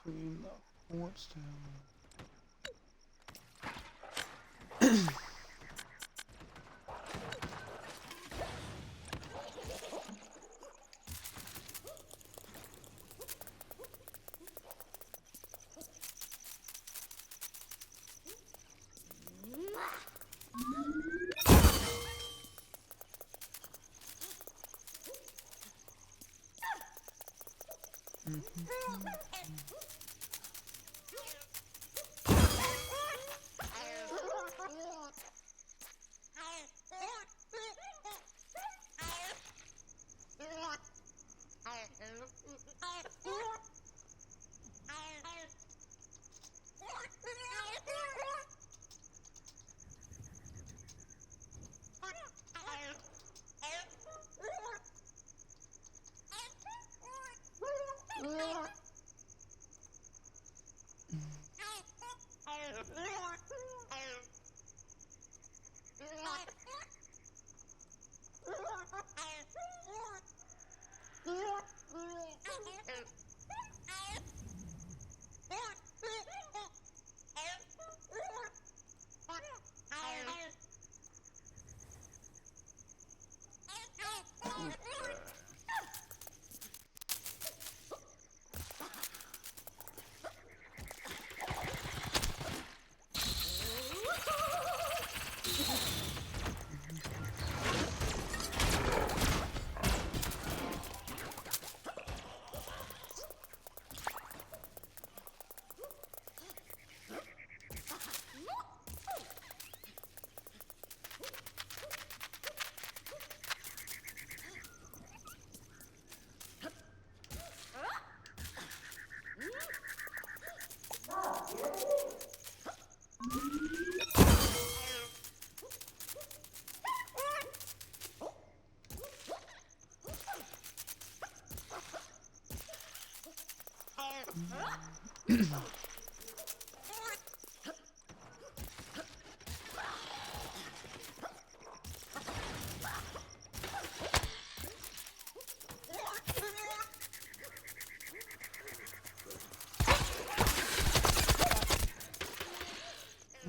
Between the horse town.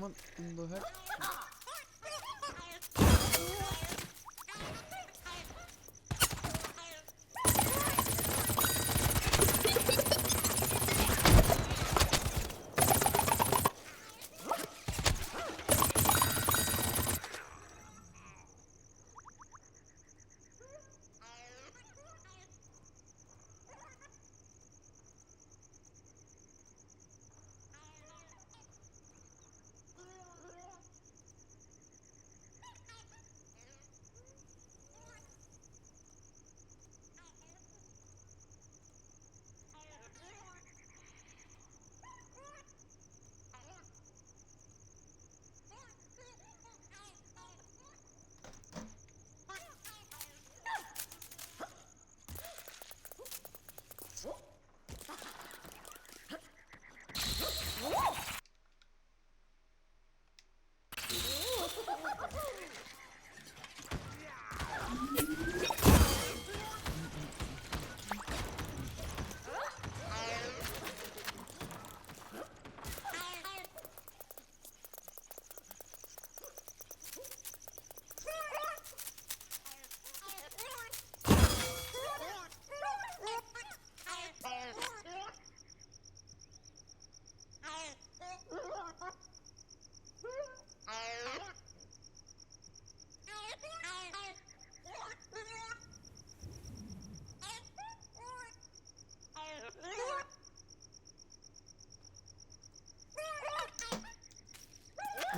What in the heck?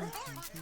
Something odd.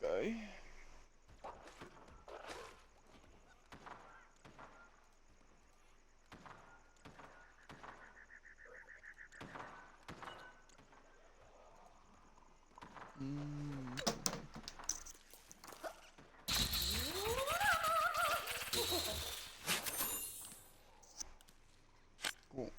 Okay. Cool.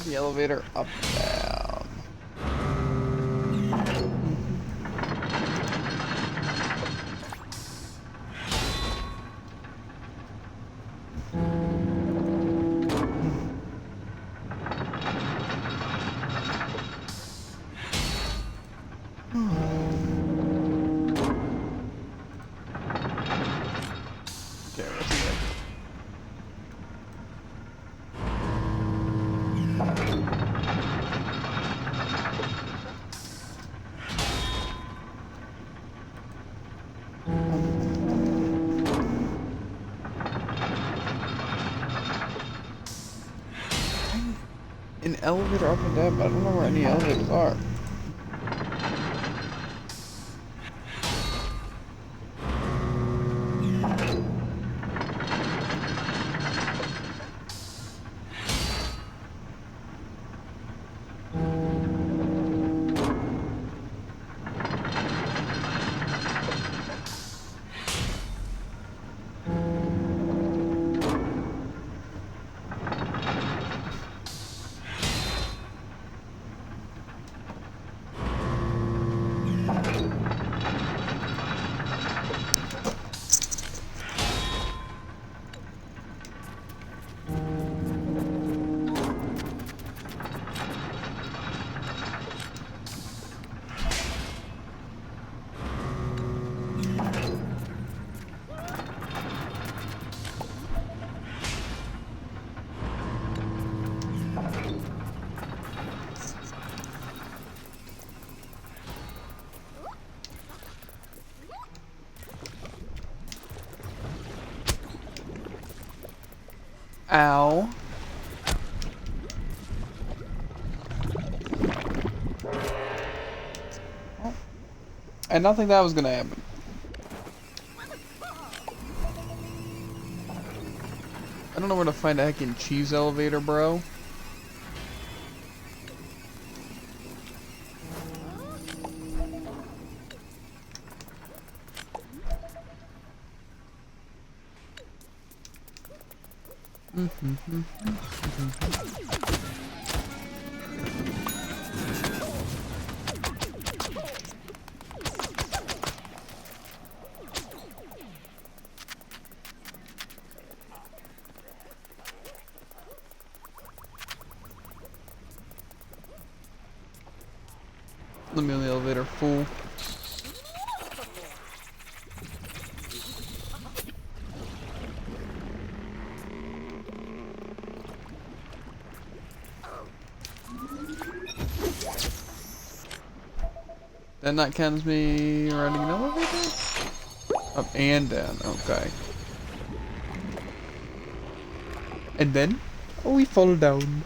the elevator up, down. Okay, what's the exit? An elevator up and down, but I don't know where any elevators are. Ow. Oh. I don't think that was gonna happen. I don't know where to find a heckin' cheese elevator, bro. Let me on the elevator, fool. That not count as me riding an elevator? Up and down, okay. And then, we fall down.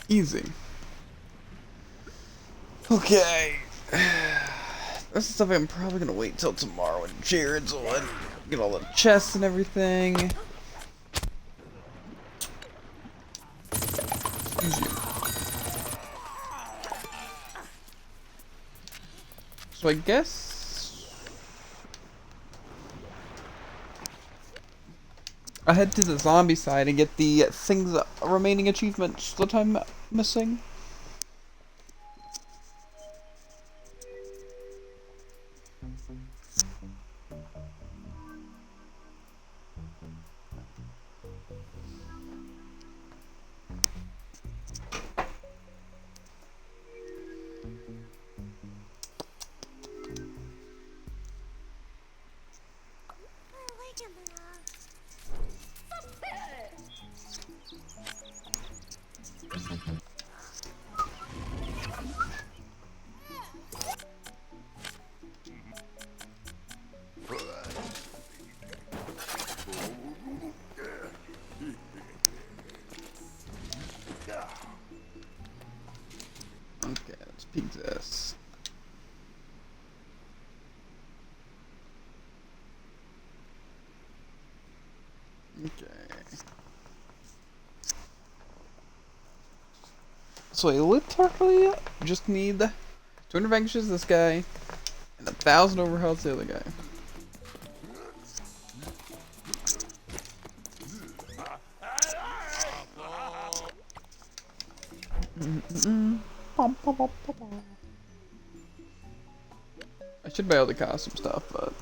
Easy. Okay. This is stuff I'm probably gonna wait till tomorrow when Jared's on. Get all the chests and everything. Excuse you. So I guess I head to the zombie side and get the things remaining achievements that I'm missing. Okay, let's peek this. Okay. So I literally just need 200 vanquishes this guy and 1,000 overhealth the other guy. I should be able to cause some stuff, but...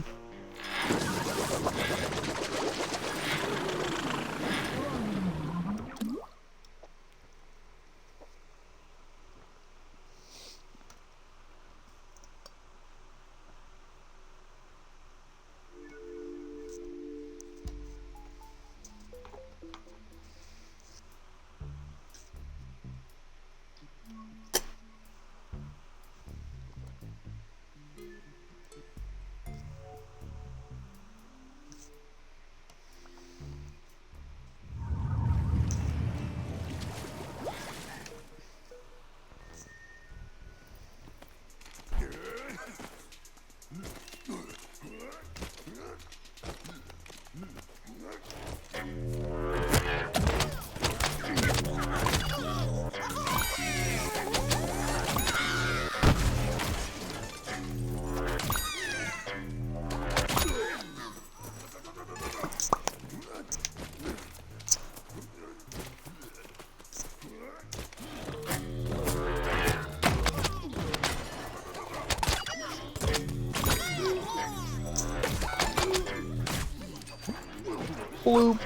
Bloop.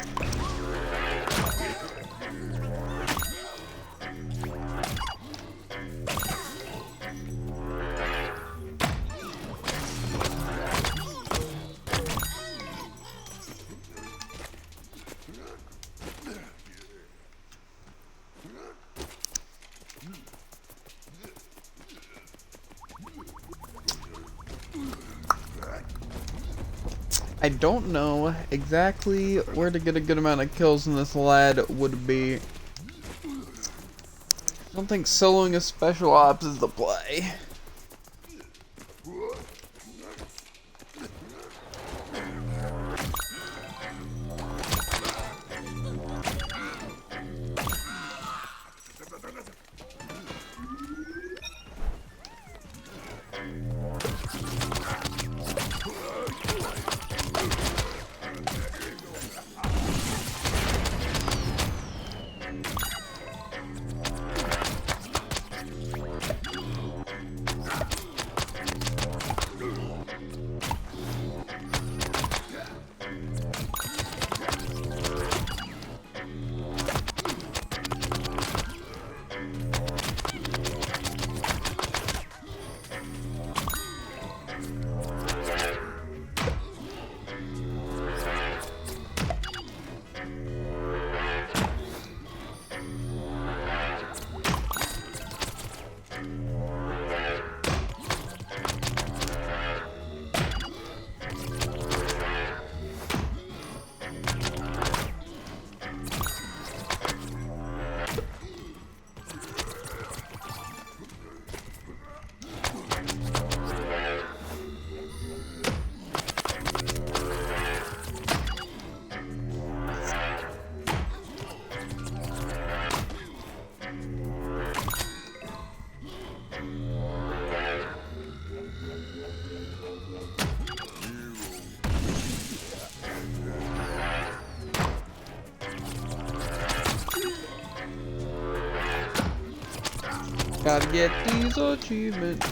I don't know exactly where to get a good amount of kills in this lad would be. I don't think soloing a special ops is the play. Gotta get these achievements.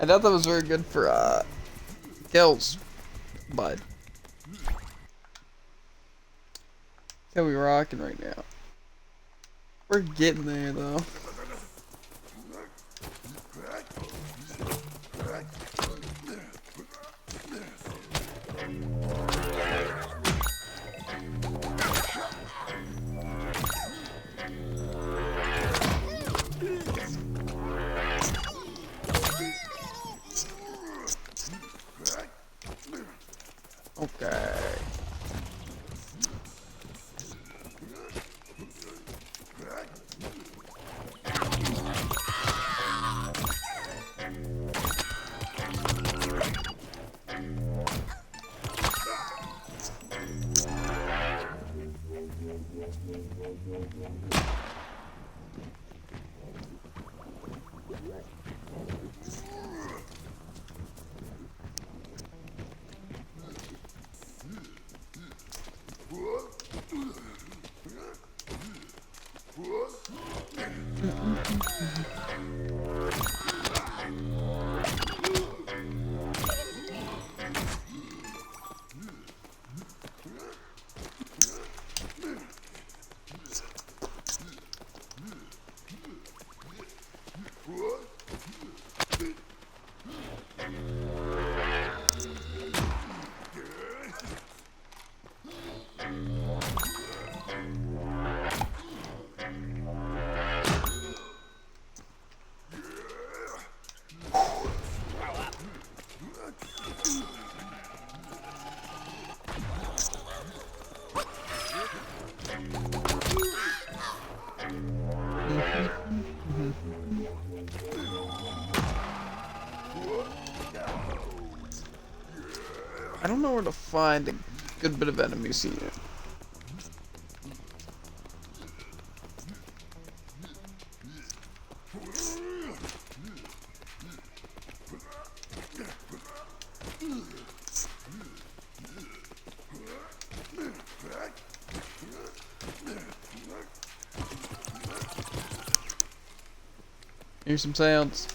I thought that was very good for kills, but how we rocking right now. We're getting there though. Okay. I don't know where to find a good bit of enemies here. Here's some sounds.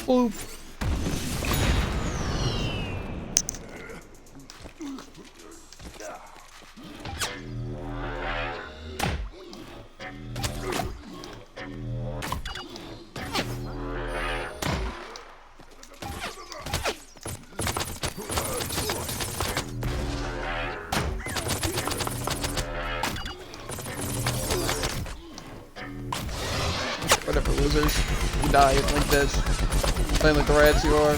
Boop. Whatever, losers. You die like this. Playing like the rats you are.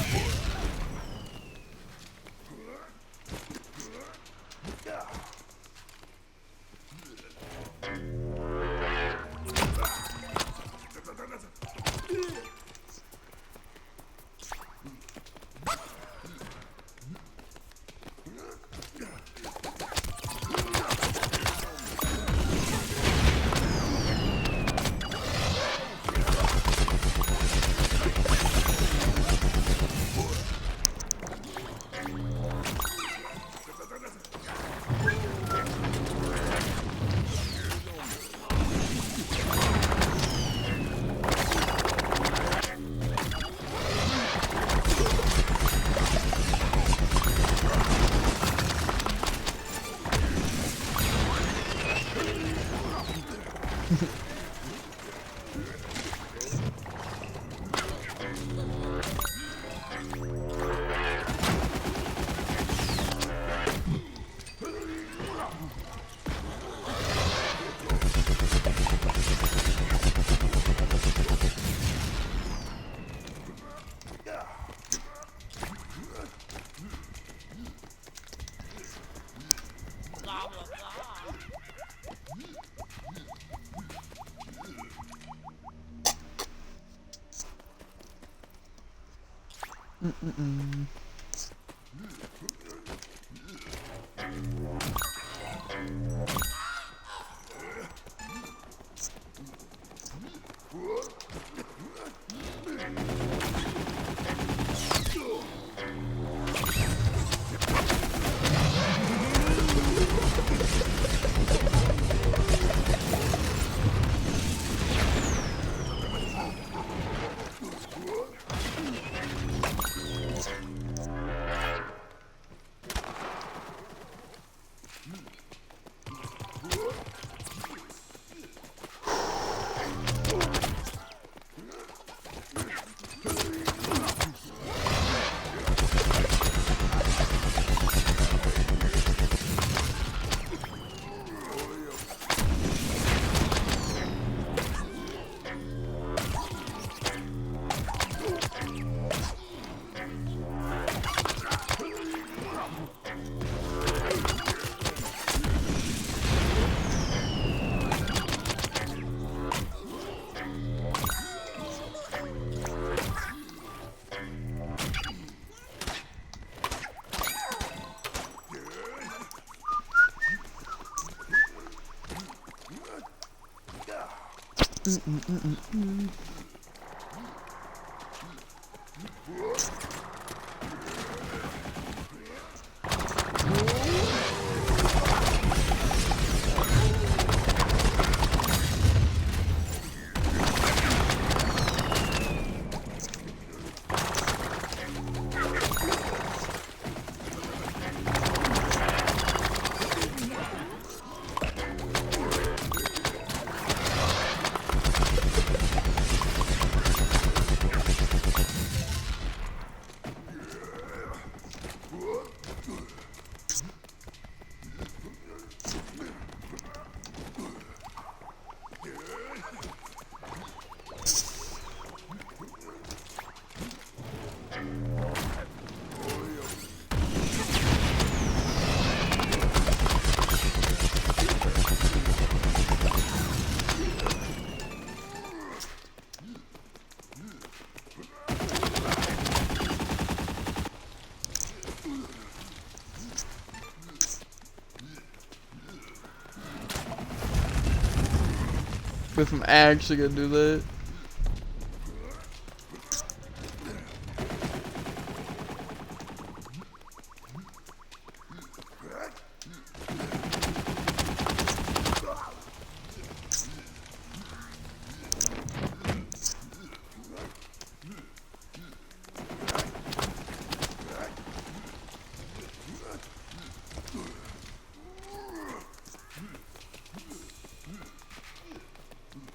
If I'm actually gonna do that.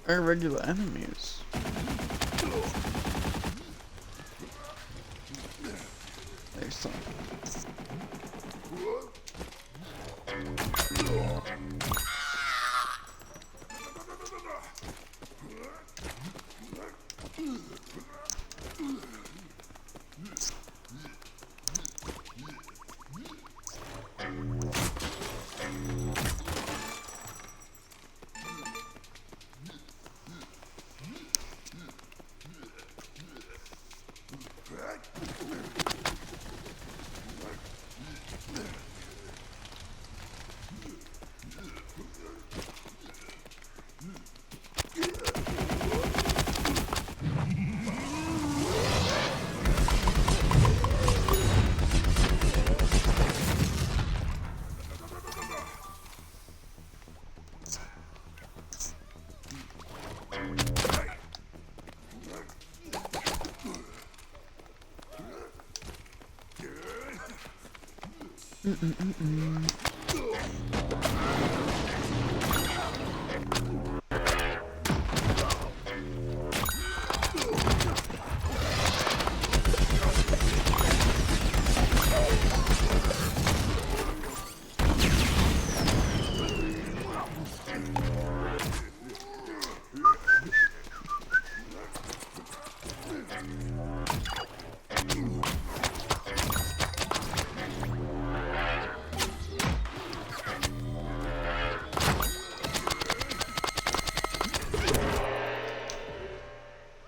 Are regular enemies. There's some.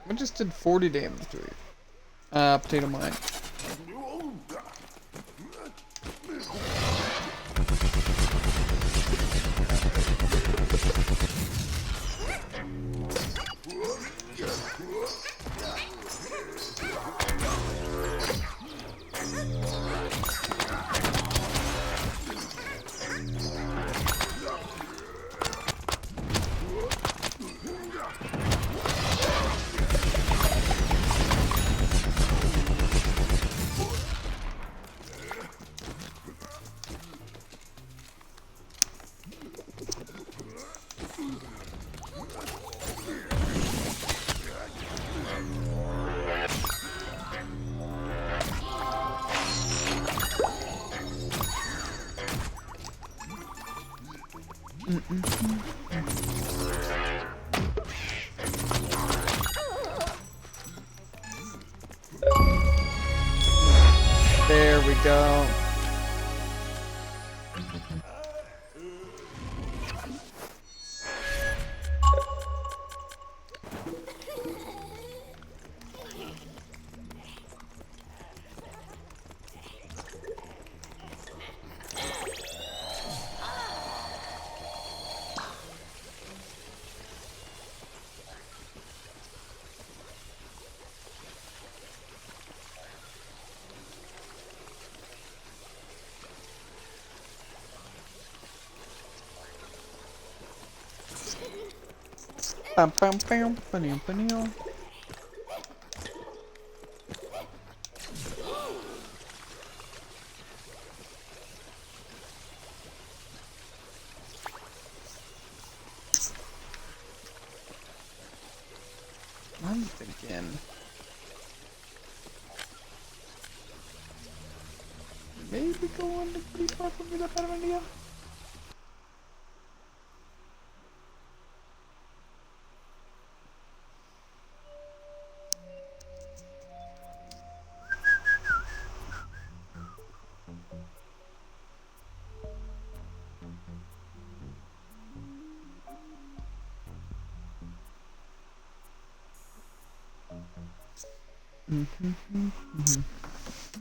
I just did 40 damage to it. Potato mine. There we go. Bam, bam, bam, bam, bam. I'm thinking maybe go on the pretty far from me. That kind of idea.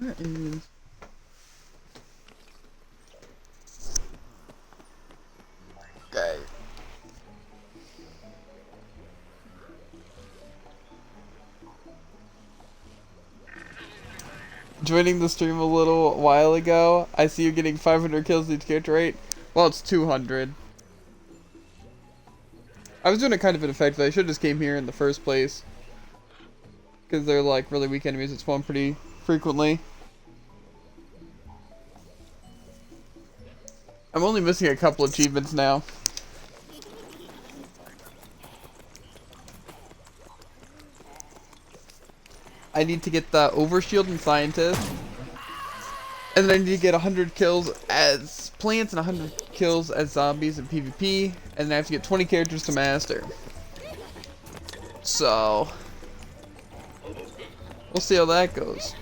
Where is? Okay. Joining the stream a little while ago, I see you getting 500 kills each character, right? Well, it's 200. I was doing it kind of in effect, but I should have just came here in the first place. Because they're like really weak enemies that spawn pretty frequently. I'm only missing a couple achievements now. I need to get the Overshield and Scientist. And then I need to get 100 kills as plants and 100 kills as zombies in PvP. And then I have to get 20 characters to master. So we'll see how that goes.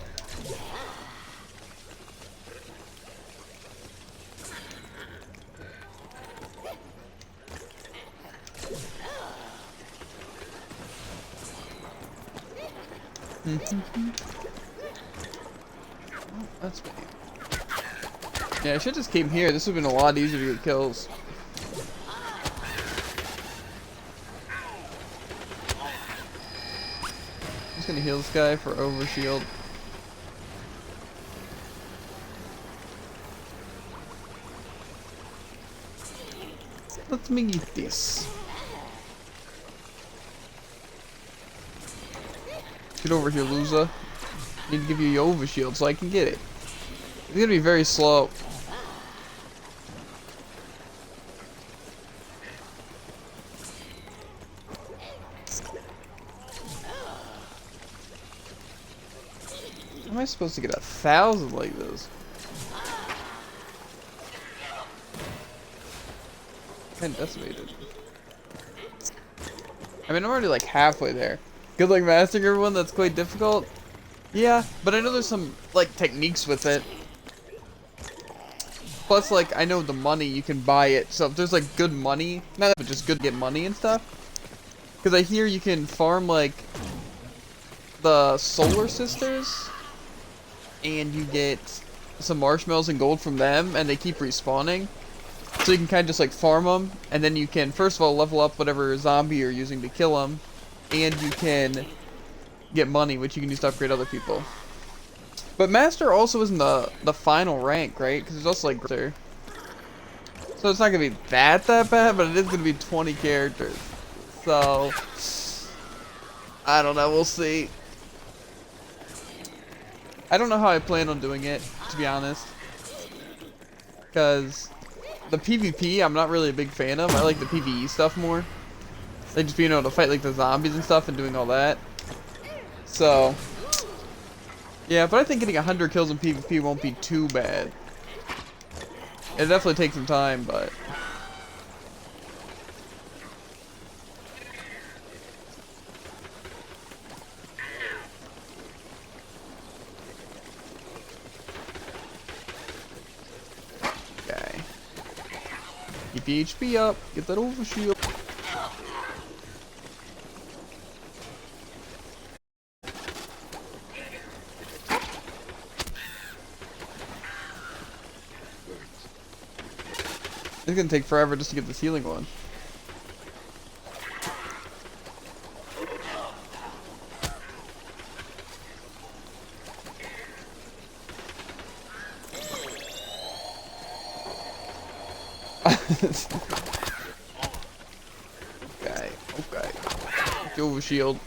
Oh, that's me. Yeah, I should just came here. This would have been a lot easier to get kills. I'm just gonna heal this guy for Overshield. Let me get this. Get over here, loser. I need to give you your Overshield so I can get it. It's gonna be very slow. How am I supposed to get 1,000 like this? Kind of decimated. I mean, I'm already like halfway there. Good luck mastering everyone, that's quite difficult. Yeah, but I know there's some like techniques with it. Plus, like, I know the money, you can buy it. So if there's like good money, not that, but just good to get money and stuff. Because I hear you can farm like the Solar Sisters, and you get some marshmallows and gold from them, and they keep respawning. So you can kind of just like farm them, and then you can first of all level up whatever zombie you're using to kill them, and you can get money, which you can use to upgrade other people. But Master also isn't the final rank, right? Because there's also like Master. So it's not gonna be that bad, but it is gonna be 20 characters. So I don't know. We'll see. I don't know how I plan on doing it, to be honest, because the PvP I'm not really a big fan of. I like the PvE stuff more. Like just being able to fight like the zombies and stuff and doing all that. So yeah, but I think getting 100 kills in PvP won't be too bad. It definitely takes some time, but okay. Keep the HP up. Get that overshield. It's gonna take forever just to get this healing one. Okay, okay. Overshield.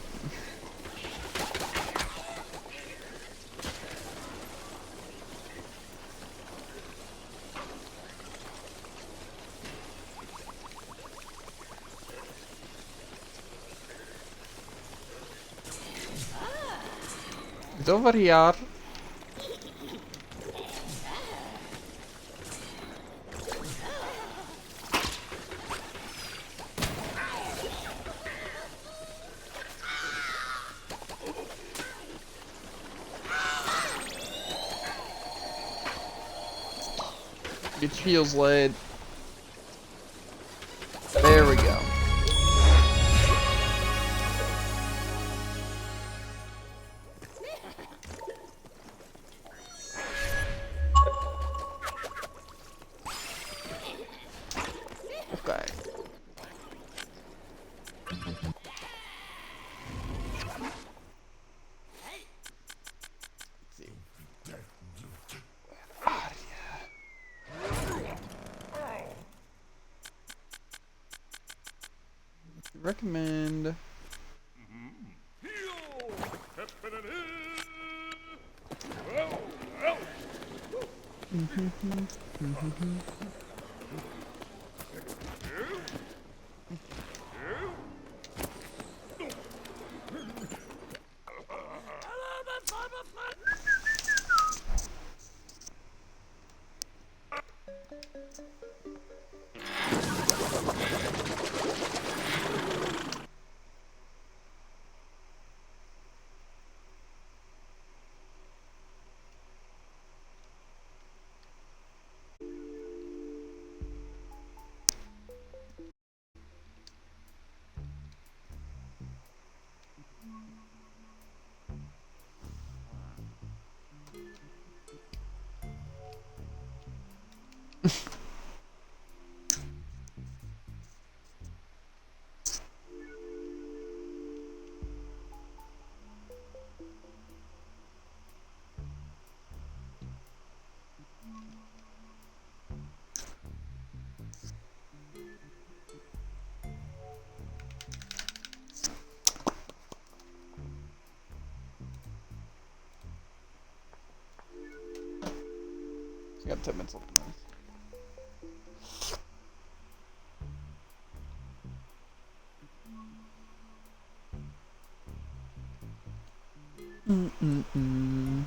It's over here. Get your heels laid. There we go. Okay. Let's see. Ah, yeah. Recommend. You got 10 minutes left. Mm-mm-mm.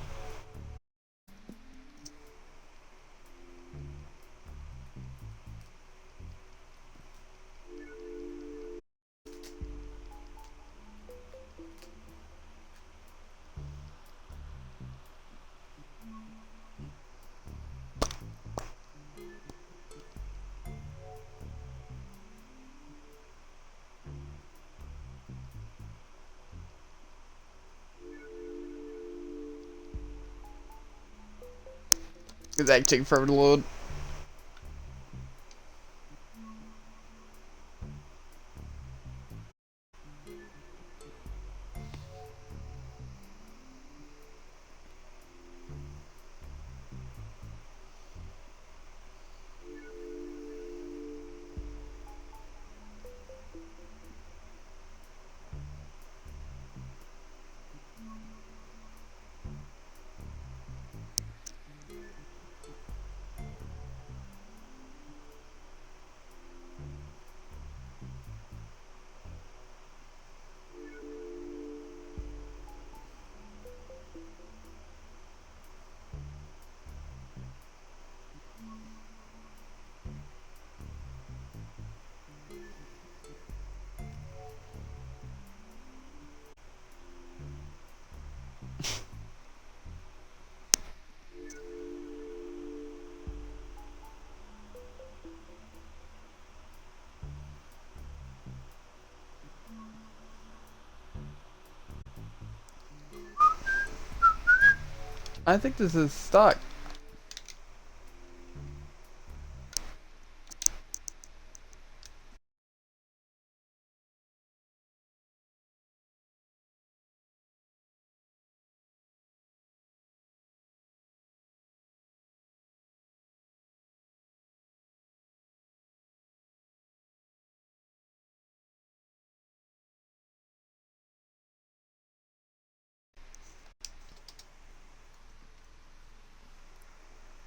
It's actually taking forever to load. I think this is stuck.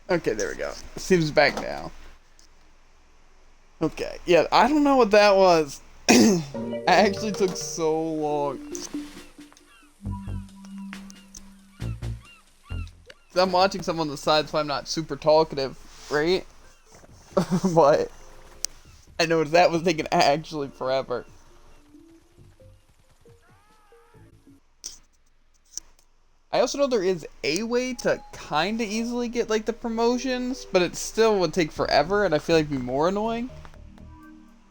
Okay, there we go. Seems back now. Okay, yeah, I don't know what that was. It actually took so long. I'm watching someone on the side, so I'm not super talkative, right? But I noticed that was taking actually forever. I also know there is a way to kind of easily get like the promotions, but it still would take forever, and I feel like it'd be more annoying.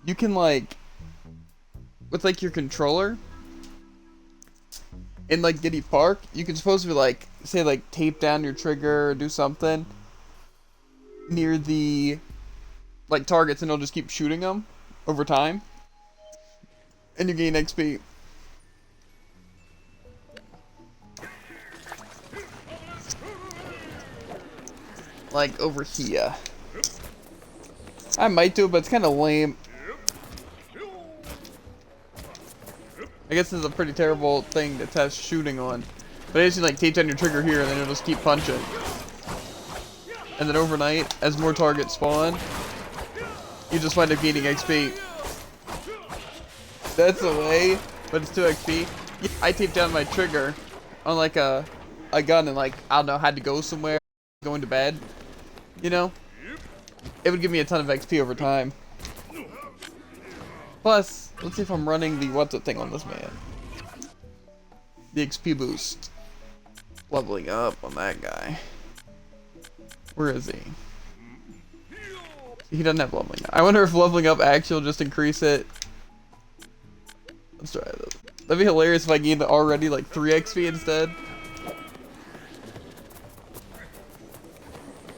You can like, with like your controller, in like Giddy Park, you can supposedly like, say like tape down your trigger or do something near the like targets, and it'll just keep shooting them over time, and you gain XP. Like over here. I might do it, but it's kind of lame. I guess this is a pretty terrible thing to test shooting on. But I just like tape down your trigger here, and then it'll just keep punching. And then overnight, as more targets spawn, you just wind up gaining XP. That's a way, but it's 2 XP. I taped down my trigger on like a gun, and like, I don't know, had to go somewhere, going to bed. You know? It would give me a ton of XP over time. Plus, let's see if I'm running the what's it thing on this man. The XP boost. Leveling up on that guy. Where is he? He doesn't have leveling up. I wonder if leveling up actually will just increase it. Let's try this. That'd be hilarious if I gained already like 3 XP instead.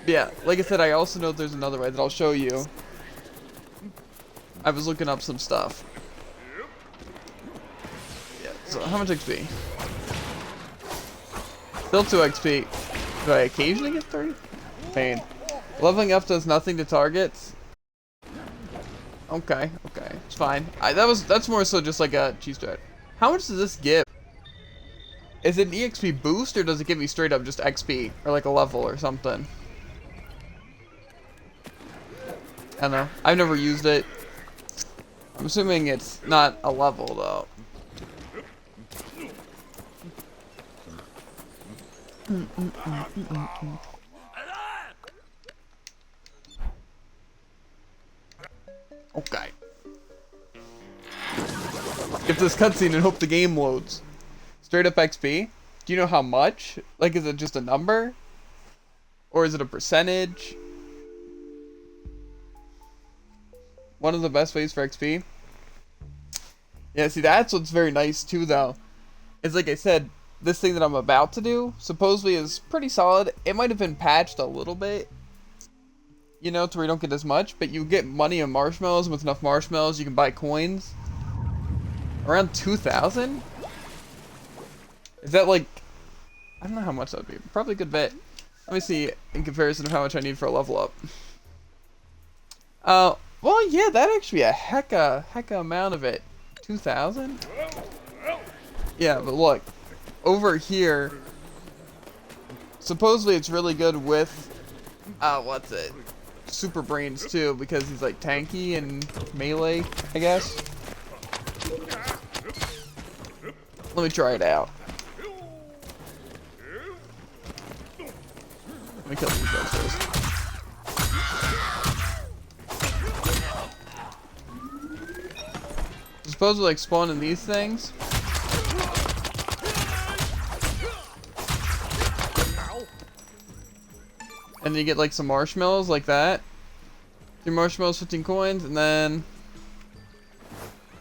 Yeah, like I said, I also know there's another way that I'll show you. I was looking up some stuff. Yeah, so how much XP? Still 2 XP. Do I occasionally get 30? Pain. Leveling up does nothing to targets. Okay, okay, it's fine. That's more so just like a cheese strat. How much does this give? Is it an EXP boost, or does it give me straight up just XP or like a level or something? I don't know. I've never used it. I'm assuming it's not a level though. Okay. Skip this cutscene and hope the game loads. Straight up XP? Do you know how much? Like, is it just a number? Or is it a percentage? One of the best ways for XP? Yeah, see, that's what's very nice too, though. Is like I said, this thing that I'm about to do supposedly is pretty solid. It might have been patched a little bit, you know, to where you don't get as much, but you get money and marshmallows. With enough marshmallows, you can buy coins. Around 2,000? Is that like, I don't know how much that would be. Probably a good bit. Let me see in comparison of how much I need for a level up. Well, yeah, that'd actually be a hecka amount of it. 2,000? Yeah, but look, over here, supposedly it's really good with, what's it? Super Brains too, because he's like tanky and melee, I guess. Let me try it out. Let me kill these guys first. Supposedly like spawning these things. And then you get like some marshmallows like that. 3 marshmallows, 15 coins, and then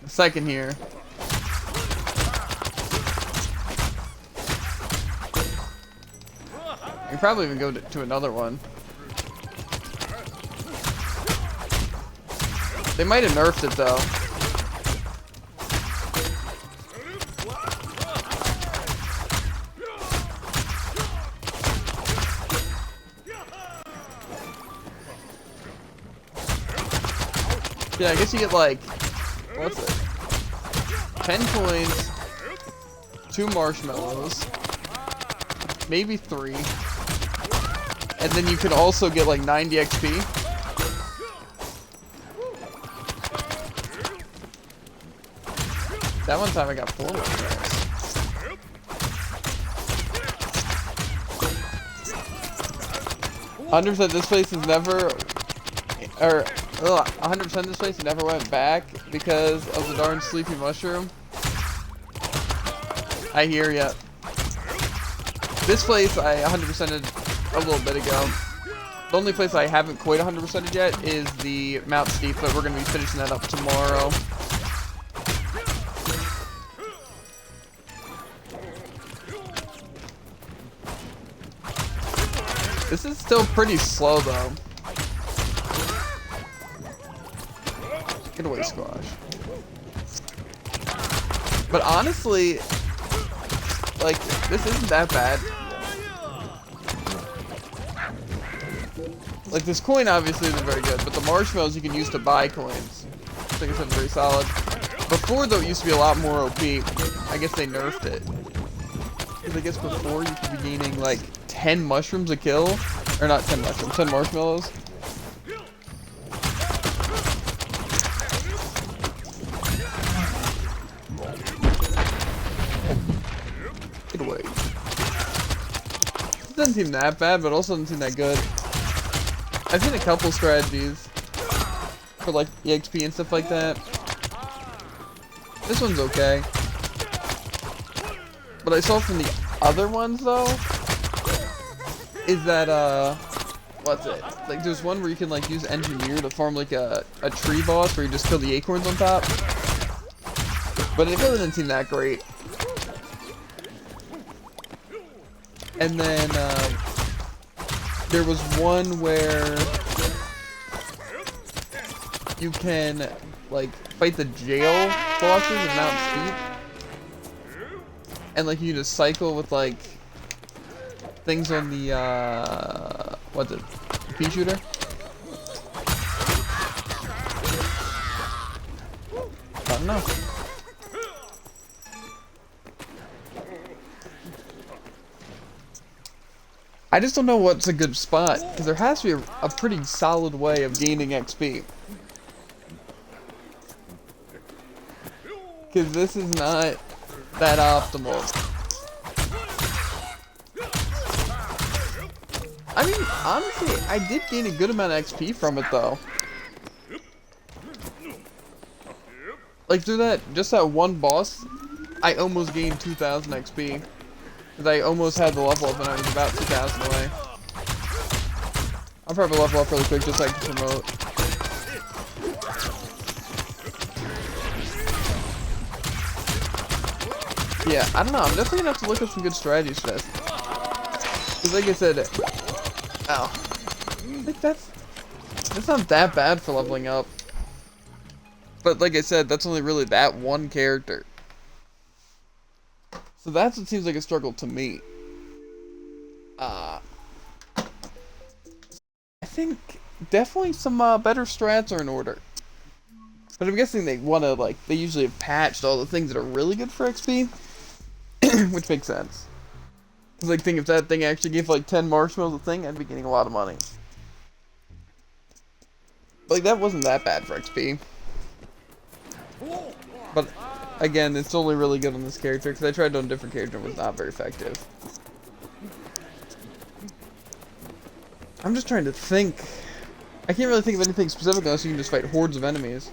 the second here. You probably even go to another one. They might have nerfed it though. Yeah, I guess you get like, what's it? 10 coins, 2 marshmallows, maybe 3, and then you can also get like 90 XP. That one time I got 4 marshmallows. 100% this place is never, or 100% this place never went back because of the darn sleepy mushroom. I hear ya. This place I 100%ed a little bit ago. The only place I haven't quite 100%ed yet is the Mount Steep, but we're going to be finishing that up tomorrow. This is still pretty slow though. Get away, squash. But honestly, like, this isn't that bad. Like, this coin obviously isn't very good, but the marshmallows you can use to buy coins. I think it's very solid. Before, though, it used to be a lot more OP. I guess they nerfed it. Because I guess before you could be gaining, like, 10 mushrooms a kill. Or not 10 mushrooms, 10 marshmallows. Get away. It doesn't seem that bad, but also doesn't seem that good. I've seen a couple strategies for like EXP and stuff like that. This one's okay. What I saw from the other ones though is that what's it? Like there's one where you can like use engineer to farm like a tree boss where you just kill the acorns on top. But it really didn't seem that great. And then there was one where you can like fight the jail bosses in Mount Steep, and like you just cycle with like things on the what's it? Pea shooter. I don't know. I just don't know what's a good spot, because there has to be a pretty solid way of gaining XP. Because this is not that optimal. I mean, honestly, I did gain a good amount of XP from it, though. Like, through that, just that one boss, I almost gained 2,000 XP. Because I almost had the level up and I was about 2,000 away. I'll probably level up really quick just so I can promote. Yeah, I don't know. I'm definitely gonna have to look up some good strategies for this. Because like I said, ow. I think that's not that bad for leveling up. But like I said, that's only really that one character. So that's what seems like a struggle to me. I think definitely some better strats are in order. But I'm guessing they want to, like, they usually have patched all the things that are really good for XP. Which makes sense. Because, like, think if that thing actually gave, like, 10 marshmallows a thing, I'd be getting a lot of money. But, like, that wasn't that bad for XP. But again, it's only really good on this character, because I tried on a different character and it was not very effective. I'm just trying to think. I can't really think of anything specific unless you can just fight hordes of enemies.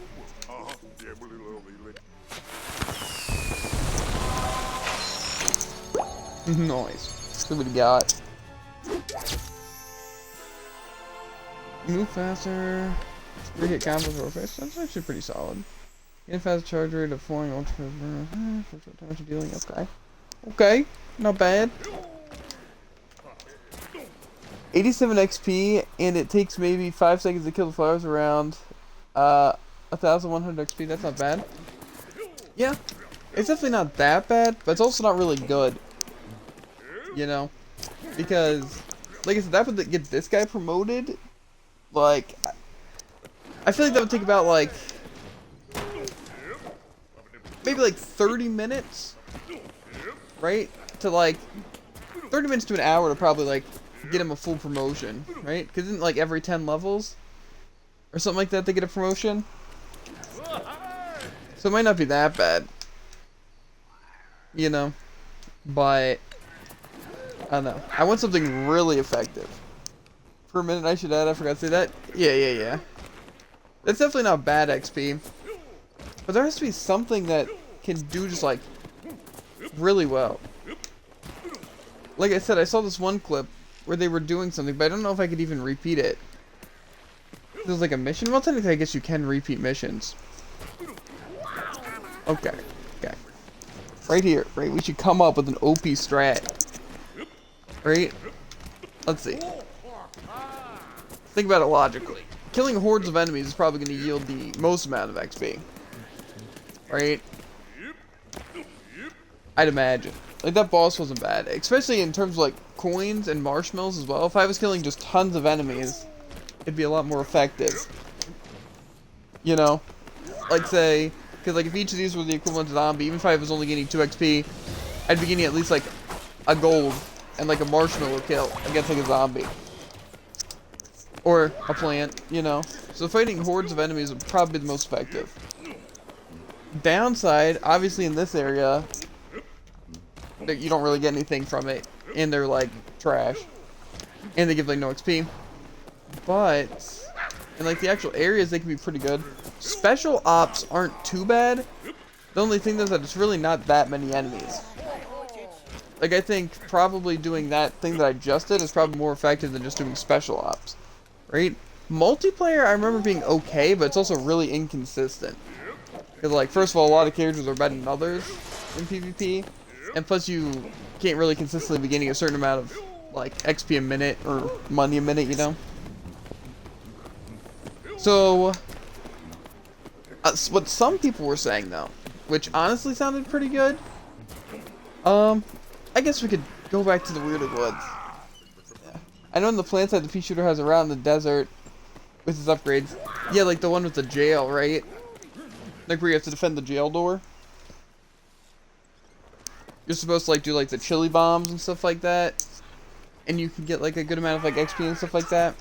Nice. So what do we got? Move faster. 3-hit combos real fast. That's actually pretty solid. Get fast charge rate of falling ultra for short time dealing. Okay. Okay. Not bad. 87 XP, and it takes maybe 5 seconds to kill the flowers around 1,100 XP. That's not bad. Yeah, it's definitely not that bad, but it's also not really good. You know, because like I said, that would get this guy promoted. Like, I feel like that would take about like maybe like 30 minutes, right? To like 30 minutes to an hour to probably like get him a full promotion, right? Because isn't like every 10 levels or something like that they get a promotion? So it might not be that bad, you know, but I don't know. I want something really effective. For a minute I should add, I forgot to say that. Yeah. That's definitely not bad XP. But there has to be something that can do just like really well. Like I said, I saw this one clip where they were doing something, but I don't know if I could even repeat it. It was like a mission? Well, technically I guess you can repeat missions. Okay. Right here, right? We should come up with an OP strat. Right? Let's see. Think about it logically. Killing hordes of enemies is probably going to yield the most amount of XP. Right? I'd imagine. Like, that boss wasn't bad. Especially in terms of, like, coins and marshmallows as well. If I was killing just tons of enemies, it'd be a lot more effective. You know? Like, say, because, like, if each of these were the equivalent to zombie, even if I was only getting 2 XP, I'd be getting at least, like, a gold and, like, a marshmallow kill against, like, a zombie. Or a plant, you know? So fighting hordes of enemies would probably be the most effective. Downside, obviously in this area, that you don't really get anything from it, and they're like trash, and they give like no XP. But in like the actual areas, they can be pretty good. Special ops aren't too bad. The only thing is that it's really not that many enemies. Like, I think probably doing that thing that I just did is probably more effective than just doing special ops, right? Multiplayer, I remember being okay, but it's also really inconsistent. Because, like, first of all, a lot of characters are better than others in PvP. And plus, you can't really consistently be getting a certain amount of, like, XP a minute or money a minute, you know? So, what some people were saying, though, which honestly sounded pretty good, I guess we could go back to the Weirder Woods. Yeah. I know in the plant side the pea shooter has around the desert with his upgrades. Yeah, like the one with the jail, right? Like where you have to defend the jail door. You're supposed to like do like the chili bombs and stuff like that. And you can get like a good amount of like XP and stuff like that.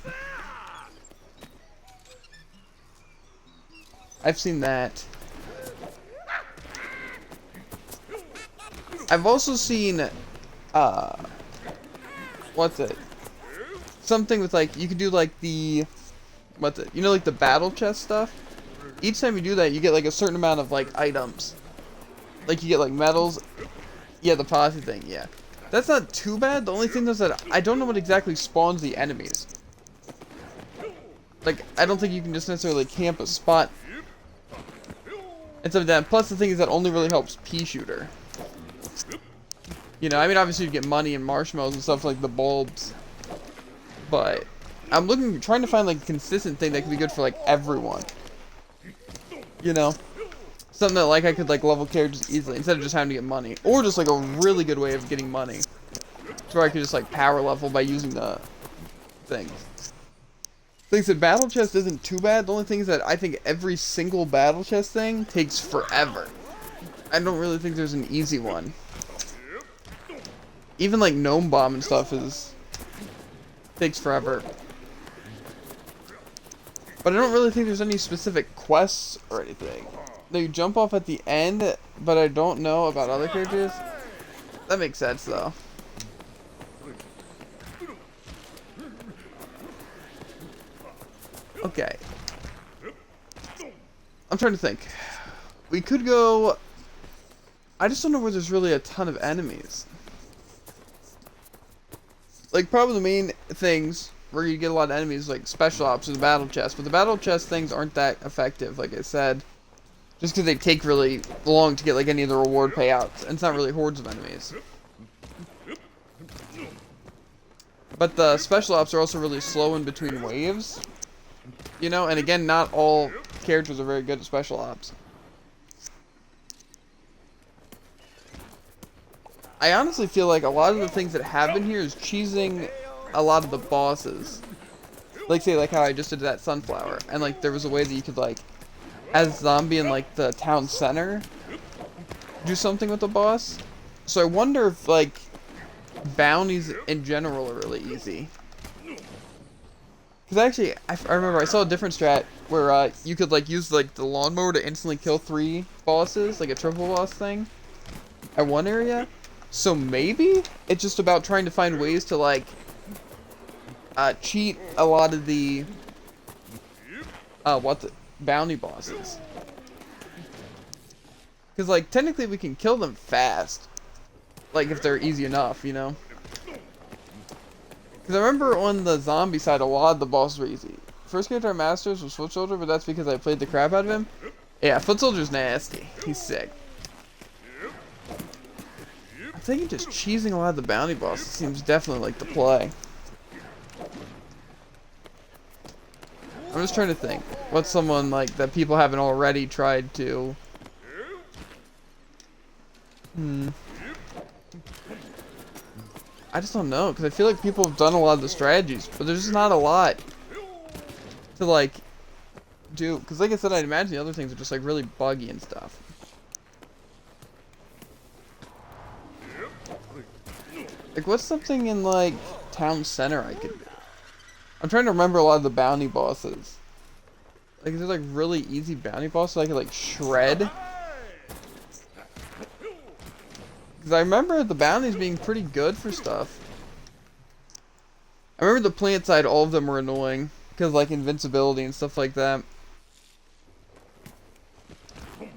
I've seen that. I've also seen what's it? Something with like you could do like the you know, like the battle chest stuff? Each time you do that, you get like a certain amount of like items. Like you get like medals. Yeah, the posse thing, yeah. That's not too bad. The only thing is that I don't know what exactly spawns the enemies. Like, I don't think you can just necessarily camp a spot and stuff like that. Plus, the thing is that only really helps pea shooter. You know, I mean, obviously you get money and marshmallows and stuff like the bulbs. But I'm trying to find like a consistent thing that can be good for like everyone. You know? Something that like I could like level characters easily instead of just having to get money. Or just like a really good way of getting money. To where I could just like power level by using the things. Things that battle chest isn't too bad. The only thing is that I think every single battle chest thing takes forever. I don't really think there's an easy one. Even like gnome bomb and stuff takes forever. But I don't really think there's any specific quests or anything. They jump off at the end, but I don't know about other characters. That makes sense though. Okay. I'm trying to think. We could go... I just don't know where there's really a ton of enemies. Like, probably the main things where you get a lot of enemies, like special ops or the battle chest. But the battle chest things aren't that effective, like I said. Just because they take really long to get, like, any of the reward payouts. And it's not really hordes of enemies. But the special ops are also really slow in between waves. You know, and again, not all characters are very good at special ops. I honestly feel like a lot of the things that happen here is cheesing a lot of the bosses. Like, say, like how I just did that sunflower. And, like, there was a way that you could, like, as a zombie in, like, the town center, do something with the boss. So I wonder if, like, bounties in general are really easy. Because actually, I remember I saw a different strat where you could, like, use, like, the lawnmower to instantly kill 3 bosses, like a triple boss thing, at one area. So maybe it's just about trying to find ways to, like, cheat a lot of the, bounty bosses. Because, like, technically we can kill them fast. Like, if they're easy enough, you know? Because I remember on the zombie side, a lot of the bosses were easy. First character I masters was Foot Soldier, but that's because I played the crap out of him. Yeah, Foot Soldier's nasty. He's sick. I'm thinking just cheesing a lot of the bounty bosses seems definitely like the play. I'm just trying to think. What's someone like that people haven't already tried to... I just don't know, because I feel like people have done a lot of the strategies, but there's just not a lot to, like, do. Because like I said, I'd imagine the other things are just, like, really buggy and stuff. Like, what's something in, like, town center I could do? I'm trying to remember a lot of the bounty bosses. Like, is there, like, really easy bounty bosses I could, like, shred? Because I remember the bounties being pretty good for stuff. I remember the plant side, all of them were annoying. Because, like, invincibility and stuff like that. Okay,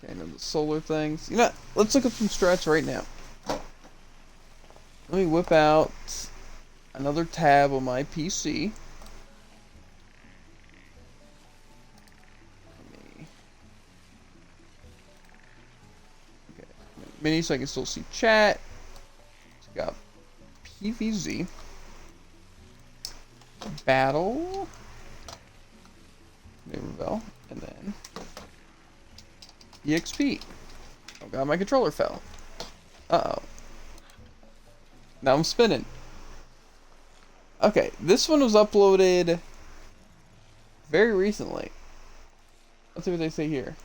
and then the solar things. You know, let's look up some strats right now. Let me whip out another tab on my PC. Okay, mini so I can still see chat. So we got PVZ, battle, neighborville, and then EXP. Oh god, my controller fell. Uh-oh. Now I'm spinning. Okay, this one was uploaded very recently. Let's see what they say here.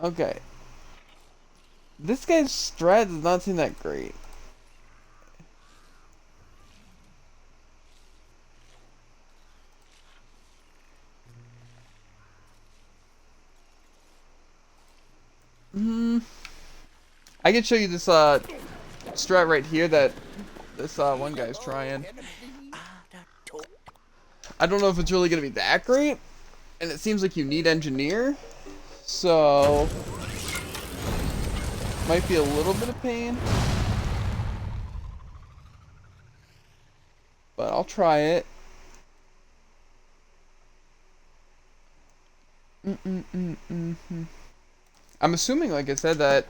Okay. This guy's strat does not seem that great. I can show you this strat right here that this one guy's trying. I don't know if it's really gonna be that great, and it seems like you need engineer, so might be a little bit of pain, but I'll try it. I'm assuming, like I said, that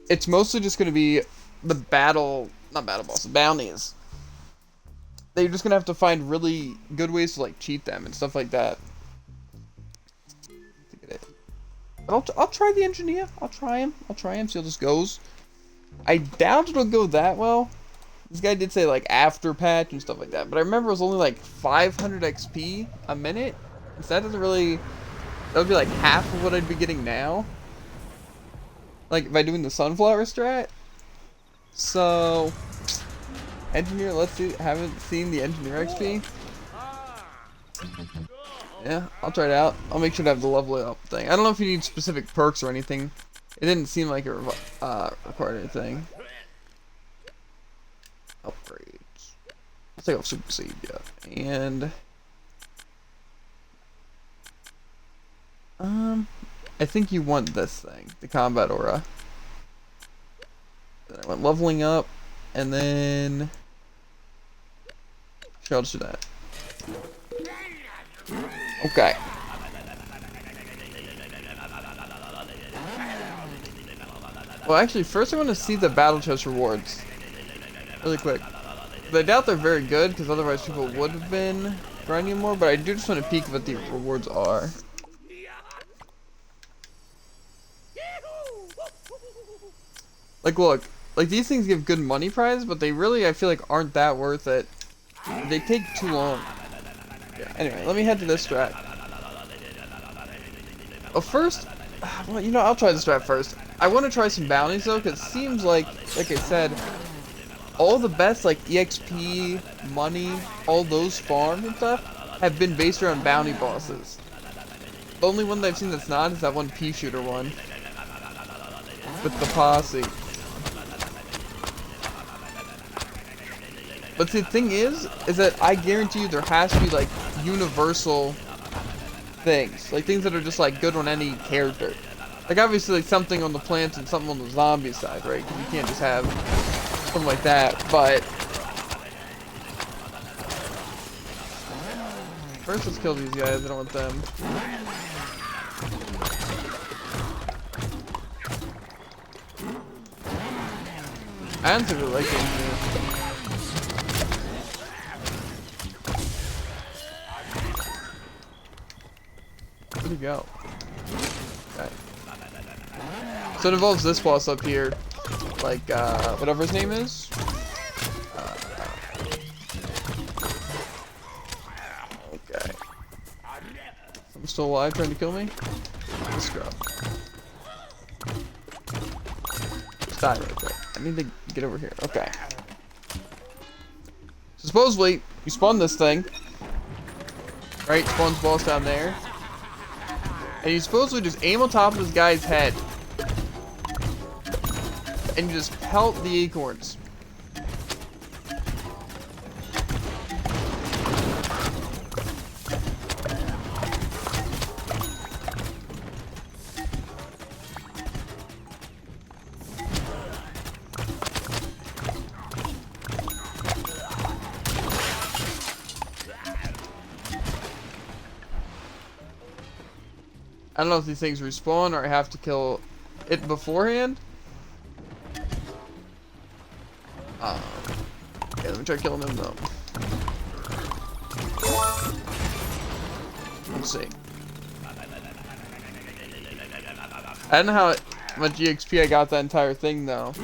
it's mostly just going to be the not battle boss, bounties. They're just going to have to find really good ways to, like, cheat them and stuff like that. But I'll try the engineer. I'll try him, see how this goes. I doubt it'll go that well. This guy did say, like, after patch and stuff like that. But I remember it was only, like, 500 XP a minute. So that doesn't really... That would be, like, half of what I'd be getting now. Like, by doing the sunflower strat. So... Engineer, let's see. Haven't seen the engineer XP. Yeah, I'll try it out. I'll make sure to have the level up thing. I don't know if you need specific perks or anything. It didn't seem like it required anything. Upgrades. Let's take off Super Seed, yeah. And... I think you want this thing, the combat aura. Then I went leveling up, and then... Sure, I'll just do that. Okay. Well, actually, first I want to see the battle chest rewards. Really quick. But I doubt they're very good, because otherwise people would have been grinding more, but I do just want to peek what the rewards are. Like, look. Like, these things give good money prize, but they really, I feel like, aren't that worth it. They take too long. Yeah, anyway, let me head to this strat. Well, first, well, you know, I'll try the strat first. I want to try some bounties, though, because it seems like I said, all the best, like, EXP, money, all those farms and stuff, have been based around bounty bosses. The only one that I've seen that's not is that one pea shooter one. With the posse. But the thing is that I guarantee you there has to be, like, universal things. Like, things that are just, like, good on any character. Like, obviously, like, something on the plants and something on the zombie side, right? Because you can't just have something like that, but... First, let's kill these guys. I don't want them. I honestly really like games here. Where'd he go? Okay. So it involves this boss up here. Like, whatever his name is. Okay. I'm still alive trying to kill me? Let's go. Just die right there. I need to get over here. Okay. So supposedly, you spawn this thing. Right? Spawns boss down there. And you supposedly just aim on top of this guy's head. And you just pelt the acorns. I don't know if these things respawn or I have to kill it beforehand. Okay, let me try killing him though. Let's see. I don't know how much EXP I got that entire thing though.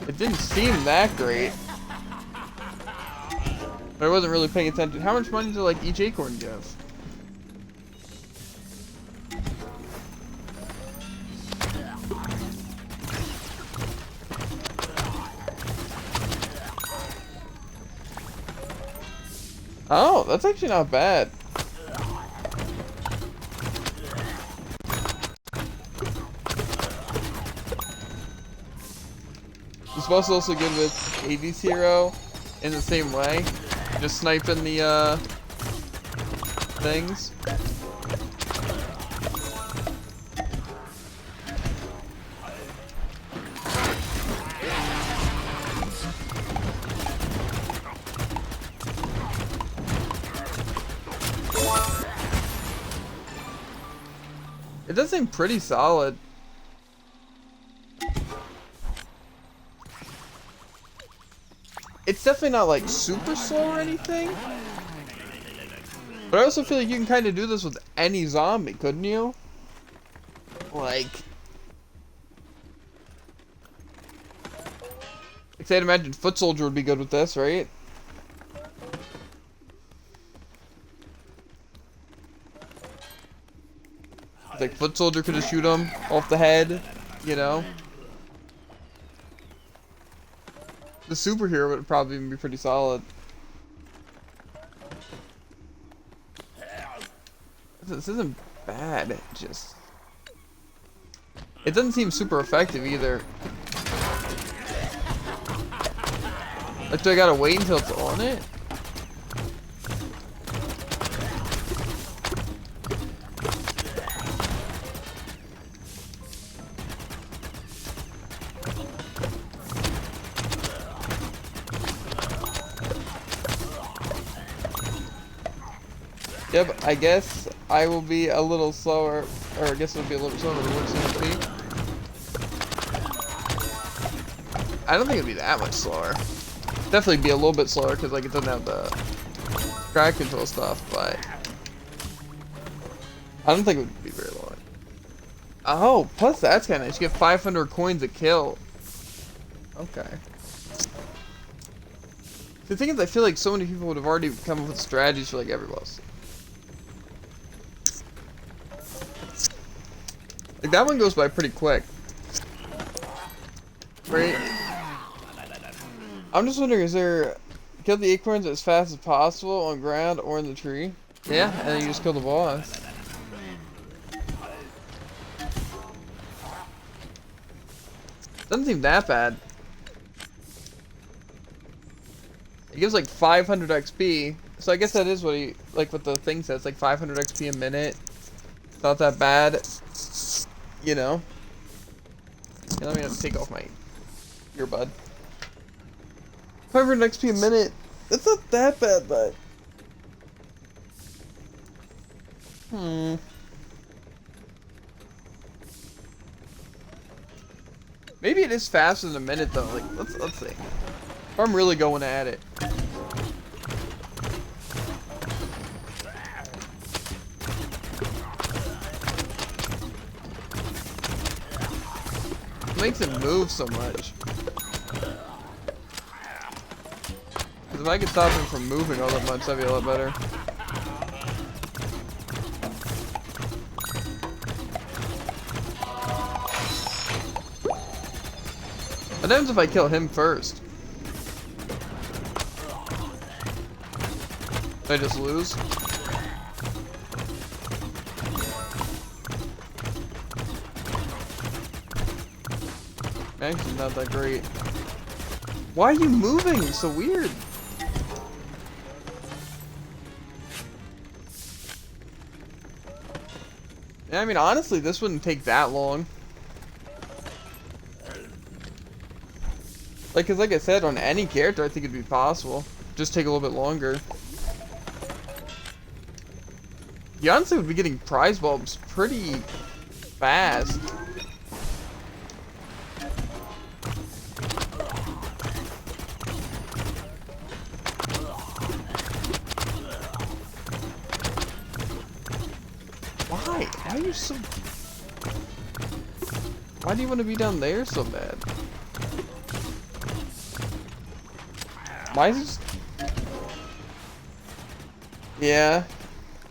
It didn't seem that great. But I wasn't really paying attention. How much money does like each acorn give? Oh, that's actually not bad. This boss is also good with AD's hero in the same way. Just sniping the things. It does seem pretty solid. It's definitely not like super slow or anything. But I also feel like you can kind of do this with any zombie, couldn't you? Like I'd imagine Foot Soldier would be good with this, right? Like Foot Soldier could just shoot him off the head, you know? The superhero would probably even be pretty solid. This isn't bad, it just... It doesn't seem super effective either. Like, do I gotta wait until it's on it? Yep, I guess I will be a little slower, or I guess it'll be a little slower than what's going to be. I don't think it'd be that much slower. Definitely be a little bit slower because like it doesn't have the track control stuff, but I don't think it would be very long. Oh, plus that's kind of nice. You get 500 coins a kill. Okay. The thing is, I feel like so many people would have already come up with strategies for like every boss. Like that one goes by pretty quick. Right? I'm just wondering, is there kill the acorns as fast as possible on ground or in the tree? Yeah, and then you just kill the boss. Doesn't seem that bad. It gives like 500 XP, so I guess that is what he, like what the thing says, like 500 XP a minute. Not that bad, you know. Yeah, let me just take off my earbud. 500 XP a minute. That's not that bad, but maybe it is faster than a minute though. Like let's see. If I'm really going at it. It makes it move so much. Because if I could stop him from moving all that much, that'd be a lot better. What happens if I kill him first? Did I just lose? Actually, not that great. Why are you moving? It's so weird. Yeah, I mean, honestly, this wouldn't take that long. Like, cause like I said, on any character, I think it'd be possible. Just take a little bit longer. You honestly would be getting prize bulbs pretty fast. Why? Why are you so... Why do you want to be down there so bad? Why is this... Yeah.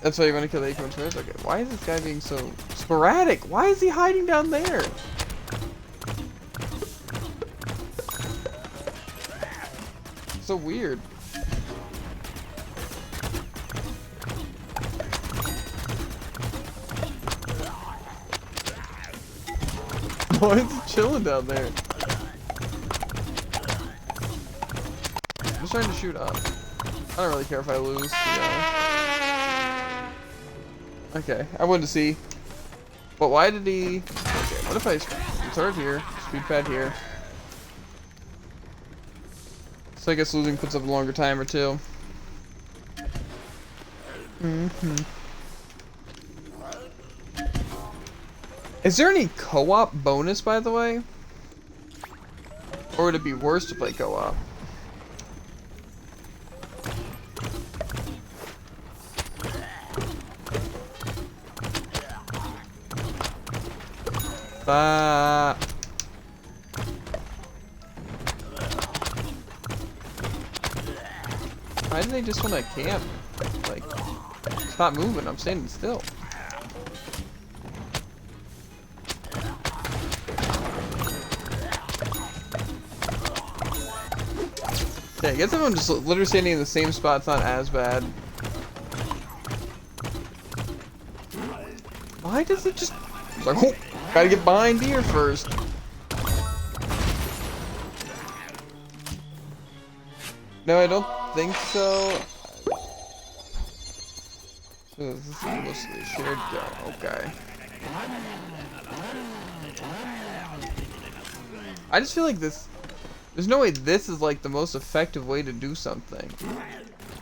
That's why you want to kill the acorns first? Okay. Why is this guy being so sporadic? Why is he hiding down there? So weird. Why is he chilling down there? I'm just trying to shoot up. I don't really care if I lose, you know. Okay, I wanted to see. But why did he... Okay, what if I start here, speed pad here? So I guess losing puts up a longer timer too. Is there any co-op bonus, by the way? Or would it be worse to play co-op? Why do they just want to camp? Like, stop moving, I'm standing still. Okay, I guess if I'm just literally standing in the same spot, it's not as bad. Why does it just... It's like, oh, gotta get behind here first. No, I don't think so. So this is mostly shared gun. Okay. I just feel like this... There's no way this is like the most effective way to do something.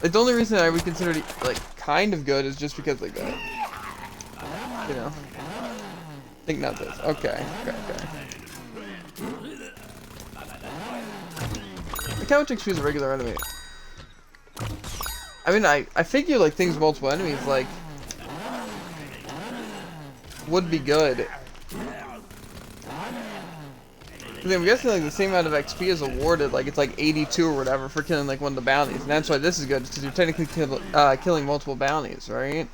Like the only reason I would consider it like kind of good is just because like that. You know. I think not this. Okay. Look how much XP is a regular enemy. I mean, I figure like things with multiple enemies like would be good. I'm guessing like the same amount of XP is awarded, like it's like 82 or whatever for killing like one of the bounties, and that's why this is good, because you're technically killing multiple bounties, right?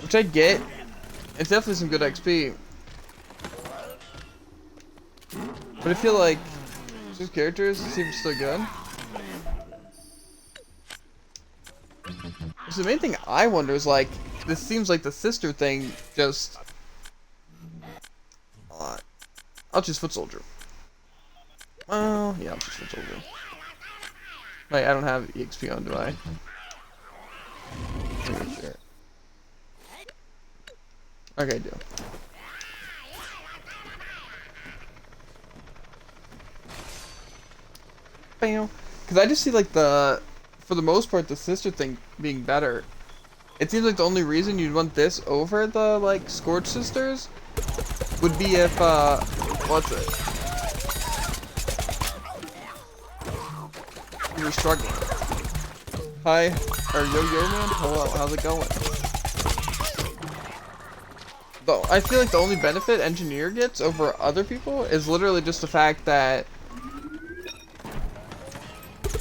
Which I get. It's definitely some good XP. But I feel like these characters seem still good. So the main thing I wonder is like, this seems like the sister thing just... I'll choose foot soldier. Well, yeah, I'll choose foot soldier. Wait, I don't have EXP on, do I? Sure. Okay, I do. Bam. Because I just see like for the most part, the sister thing being better. It seems like the only reason you'd want this over the like Scorch Sisters would be if what's it? You were struggling. Hi, or yo man. Hello, how's it going? Though I feel like the only benefit engineer gets over other people is literally just the fact that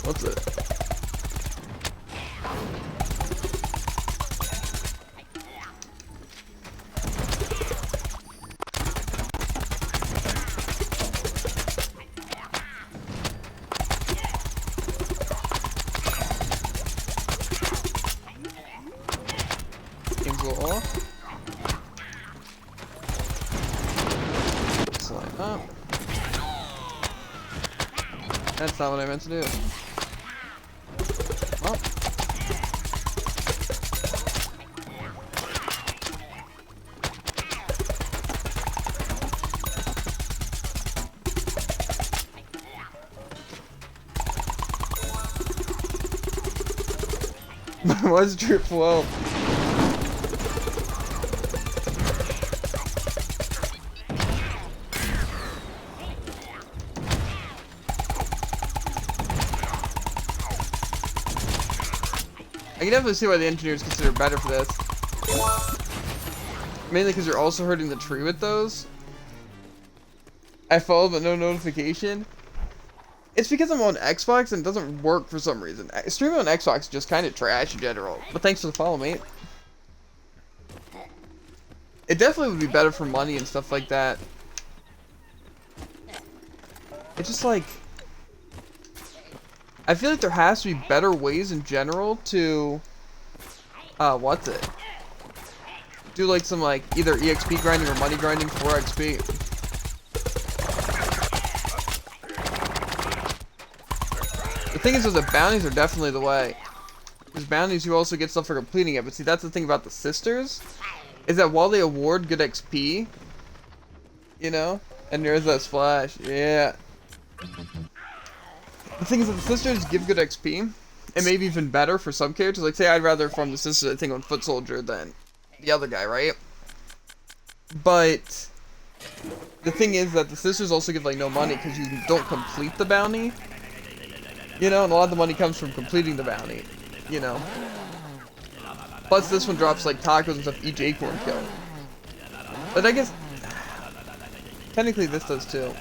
what's it? Game's a little off. Slide up. That's not what I meant to do. Oh. What's drip flow? I can definitely see why the engineers consider it better for this. Mainly because you're also hurting the tree with those. I followed but no notification. It's because I'm on Xbox and it doesn't work for some reason. Streaming on Xbox is just kind of trash in general. But thanks for the follow, mate. It definitely would be better for money and stuff like that. It's just like... I feel like there has to be better ways in general to... what's it? Do like some like either EXP grinding or money grinding for XP. The thing is that the bounties are definitely the way. Because bounties you also get stuff for completing it. But see, that's the thing about the sisters. Is that while they award good XP, you know? And there's that splash. Yeah. The thing is that the sisters give good XP. And maybe even better for some characters. Like, say I'd rather farm the sisters, I think, on Foot Soldier than the other guy, right? But the thing is that the sisters also give, like, no money because you don't complete the bounty. You know, and a lot of the money comes from completing the bounty. You know. Plus, this one drops, like, tacos and stuff each acorn kill. But I guess... technically, this does, too.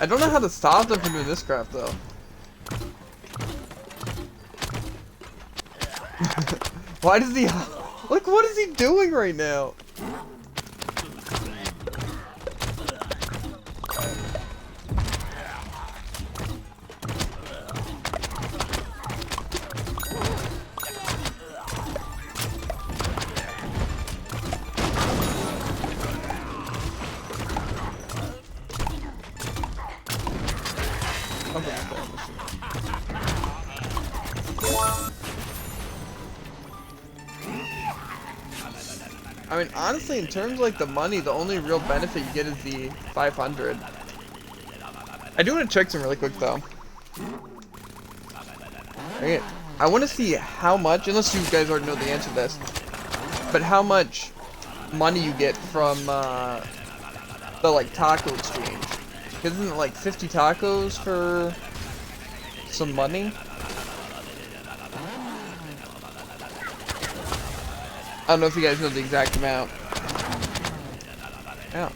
I don't know how to stop them from doing this crap, though. Why does he... Like, what is he doing right now? I mean, honestly, in terms of like the money, the only real benefit you get is the 500. I do want to check some really quick though. Alright, I want to see how much, unless you guys already know the answer to this, but how much money you get from the like taco exchange. Because isn't it like 50 tacos for some money? I don't know if you guys know the exact amount. Yeah.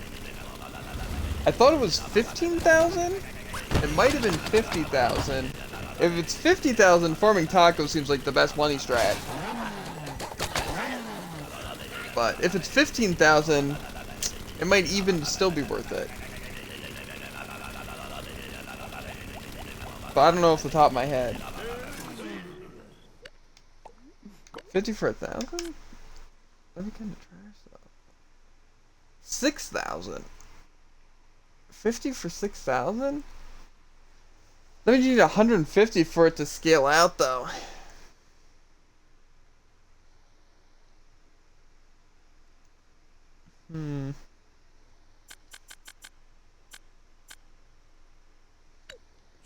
I thought it was 15,000? It might have been 50,000. If it's 50,000, farming tacos seems like the best money strat. But if it's 15,000, it might even still be worth it. But I don't know off the top of my head. 50 for 1,000? That'd be kind of trash though. 6,000. 50 for 6,000? That means you need 150 for it to scale out though.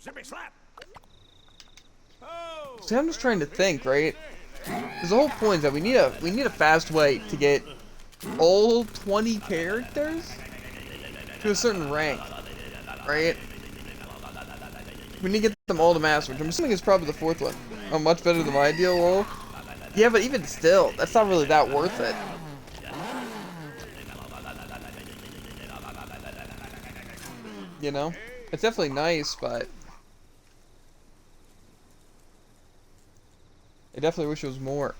Zippy slap. See, I'm just trying to think, right? Because the whole point is that we need a fast way to get all 20 characters to a certain rank, right? We need to get them all to master, which I'm assuming is probably the 4th one. Oh, much better than my ideal role. Yeah, but even still, that's not really that worth it. You know? It's definitely nice, but I definitely wish it was more.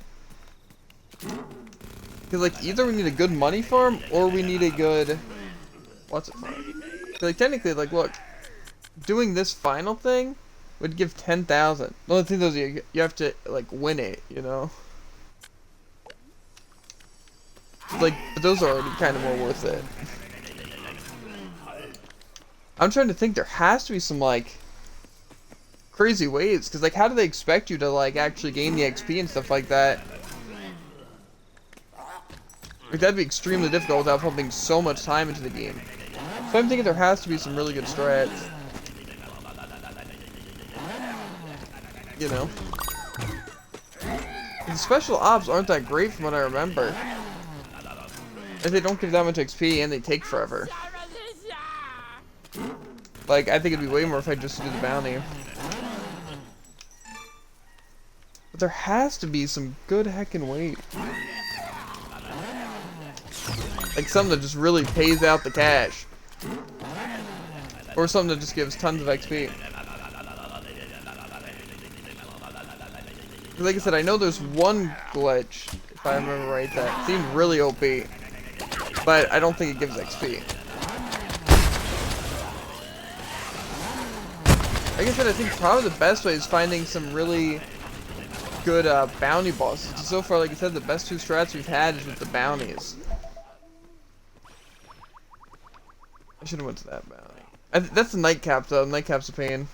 Because, like, either we need a good money farm, or we need a good... What's it farm? Like, technically, like, look. Doing this final thing would give 10,000. The only thing is you have to, like, win it, you know? Like, but those are already kind of more worth it. I'm trying to think, there has to be some, like, crazy ways. Because, like, how do they expect you to, like, actually gain the XP and stuff like that? Like, that'd be extremely difficult without pumping so much time into the game. So I'm thinking there has to be some really good strats. You know? The special ops aren't that great from what I remember. If they don't give that much XP and they take forever. Like, I think it'd be way more if I just do the bounty. But there has to be some good heckin' weight. Like something that just really pays out the cash. Or something that just gives tons of XP. Like I said, I know there's one glitch, if I remember right, that seemed really OP. But I don't think it gives XP. Like I said, I think probably the best way is finding some really good bounty bosses. So far, like I said, the best 2 strats we've had is with the bounties. I should have went to that bounty. That's the nightcap though. Nightcap's a pain.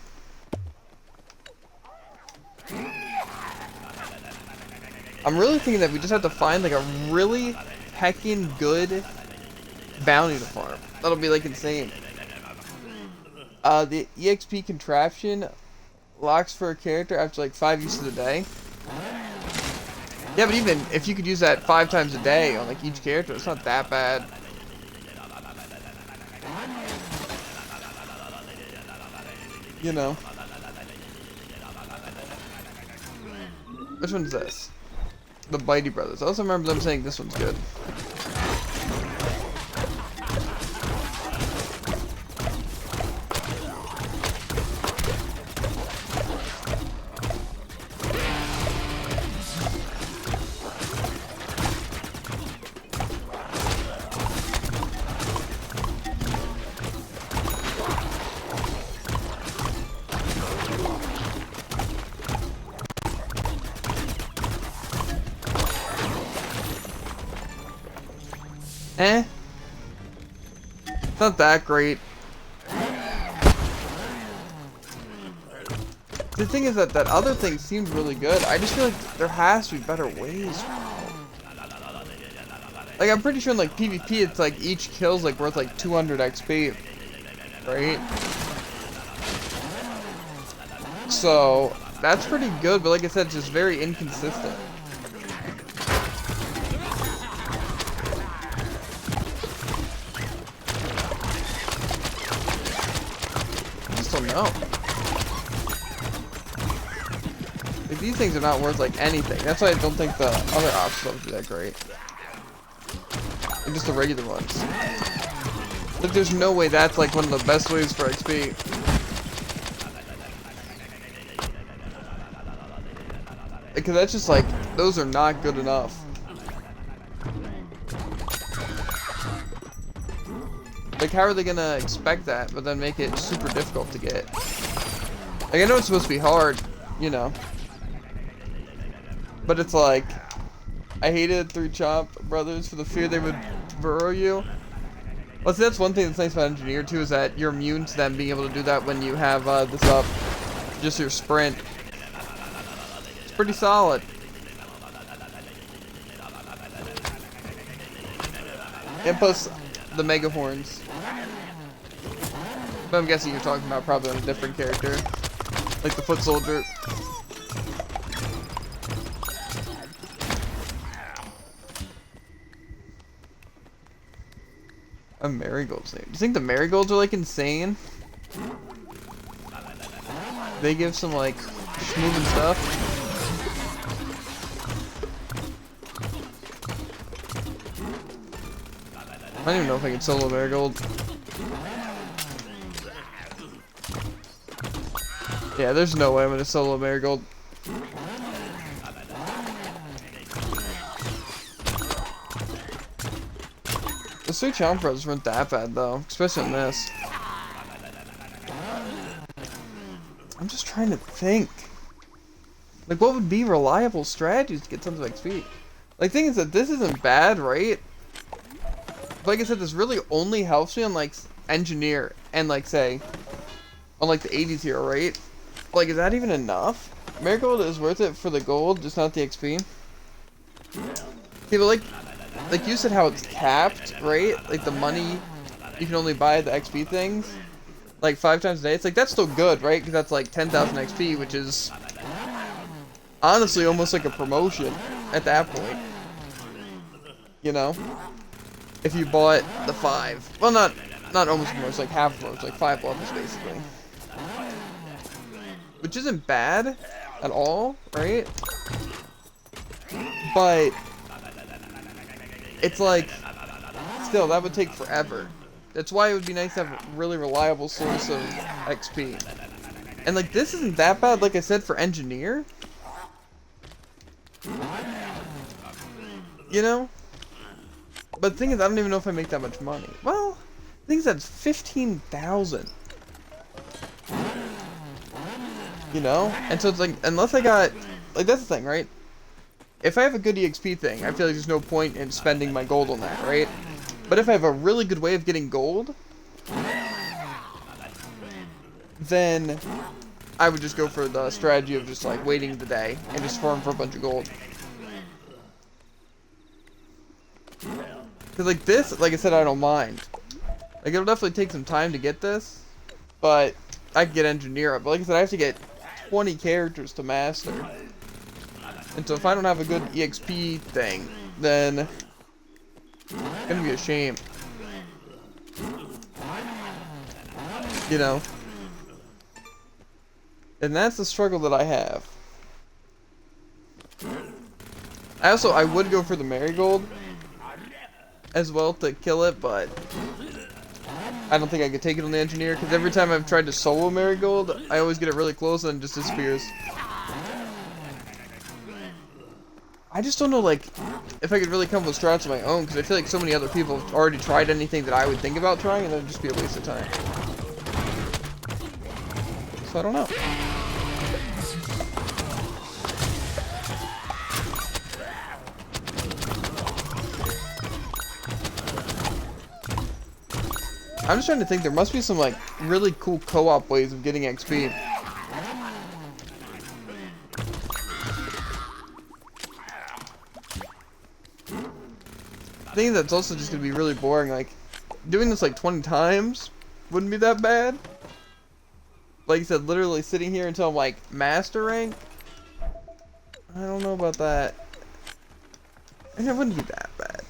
I'm really thinking that we just have to find like a really heckin' good bounty to farm. That'll be like insane. The EXP contraption locks for a character after like 5 uses a day. Yeah, but even if you could use that 5 times a day on like each character, it's not that bad. You know. Which one's this? The Bitey Brothers. I also remember them saying this one's good. It's not that great. The thing is that that other thing seemed really good. I just feel like there has to be better ways. Like, I'm pretty sure in, like, PvP, it's, like, each kill's, like, worth, like, 200 XP. Right? So, that's pretty good, but like I said, it's just very inconsistent. I just don't know. Like, these things are not worth, like, anything. That's why I don't think the other options would be that great. Like, just the regular ones. Like, there's no way that's, like, one of the best ways for XP. Because that's just, like, those are not good enough. Like, how are they gonna expect that, but then make it super difficult to get? Like, I know it's supposed to be hard, you know. But it's like, I hated 3 Chop Brothers for the fear they would burrow you. Well, see, that's one thing that's nice about Engineer, too, is that you're immune to them being able to do that when you have this up. Just your sprint. It's pretty solid. And plus, the Mega Horns. But I'm guessing you're talking about probably on a different character. Like the Foot Soldier. A Marigold's name. Do you think the Marigolds are like insane? They give some like moving stuff. I don't even know if I can solo Marigold. Yeah, there's no way I'm gonna solo Marigold. The Sweet Challenge Brothers weren't that bad though, especially on this. I'm just trying to think. Like, what would be reliable strategies to get tons of XP? Like, the thing is that this isn't bad, right? But like I said, this really only helps me on, like, Engineer and, like, say, on, like, the 80s hero, right? Like, is that even enough? Marigold is worth it for the gold, just not the XP. Okay, but, like you said how it's capped, right? Like, the money, you can only buy the XP things, like, 5 times a day. It's like, that's still good, right? Because that's, like, 10,000 XP, which is honestly almost like a promotion at that point. You know? If you bought the 5. Well, not almost promotion, like half promotion, like 5 levels, basically. Which isn't bad at all, right? But it's like, still, that would take forever. That's why it would be nice to have a really reliable source of XP. And like, this isn't that bad, like I said, for Engineer. You know? But the thing is, I don't even know if I make that much money. Well, the thing is, that's 15,000. You know? And so it's like, unless I got, like, that's the thing, right? If I have a good EXP thing, I feel like there's no point in spending my gold on that, right? But if I have a really good way of getting gold, then I would just go for the strategy of just, like, waiting the day and just farm for a bunch of gold. Because, like, this, like I said, I don't mind. Like, it'll definitely take some time to get this, but I can get Engineer up. But like I said, I have to get 20 characters to master. And so if I don't have a good EXP thing, then it's gonna be a shame. You know? And that's the struggle that I have. I would go for the Marigold as well to kill it, but I don't think I could take it on the Engineer, because every time I've tried to solo Marigold, I always get it really close and it just disappears. I just don't know, like, if I could really come up with strats of my own, because I feel like so many other people have already tried anything that I would think about trying, and that would just be a waste of time. So I don't know. I'm just trying to think, there must be some, like, really cool co-op ways of getting XP. I think that's also just gonna be really boring. Like, doing this like 20 times wouldn't be that bad. Like you said, literally sitting here until I'm like master rank. I don't know about that. And it wouldn't be that bad.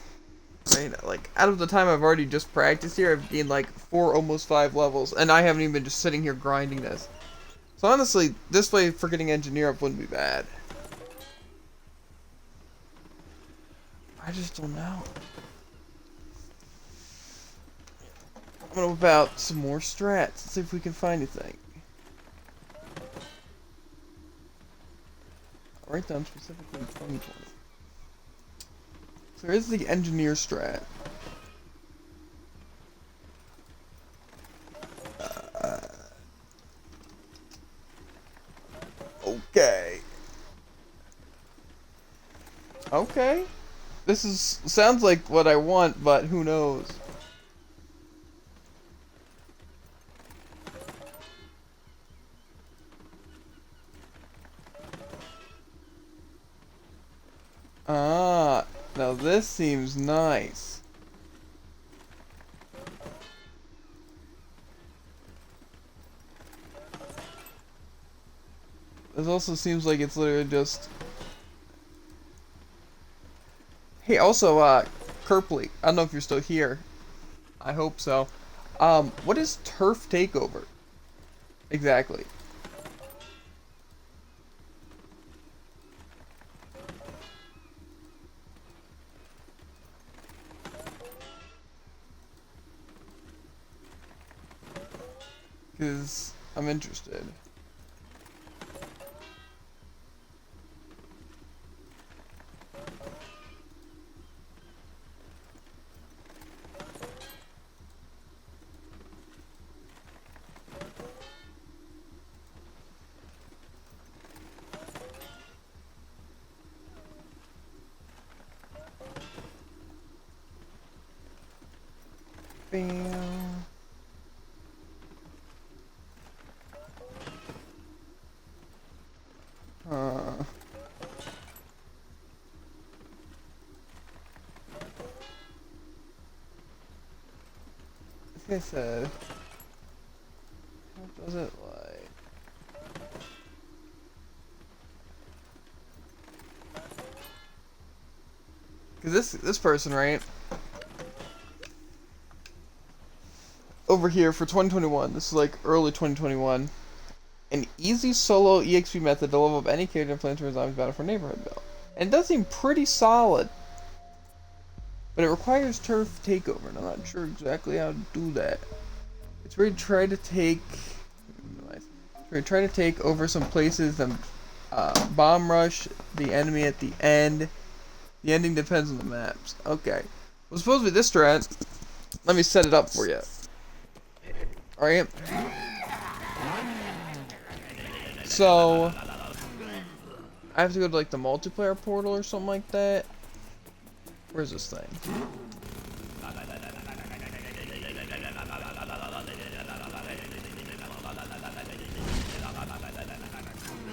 Right? Like, out of the time I've already just practiced here, I've gained like 4, almost 5 levels, and I haven't even been just sitting here grinding this. So honestly, this way for getting engineer up wouldn't be bad. I just don't know. I'm gonna whip out some more strats. Let's see if we can find anything. I'll write down specifically 2020. So here's the engineer strat. Okay. Okay. Sounds like what I want, but who knows? Ah, now this seems nice. This also seems like it's literally just... Hey, also, Kerpley, I don't know if you're still here. I hope so. What is turf takeover? Exactly. Because I'm interested. Bam. Like I said, what does it like? Cause this person, right? Over here for 2021, this is like early 2021. An easy solo EXP method to level up any character in Plants vs. Zombies Battle for Neighborville. And it does seem pretty solid. But it requires turf takeover, and I'm not sure exactly how to do that. It's where you try to take... over some places and bomb rush the enemy at the end. The ending depends on the maps. Okay. Well, supposed to be this strat. Let me set it up for you. Alright. So... I have to go to like the multiplayer portal or something like that. Where's this thing?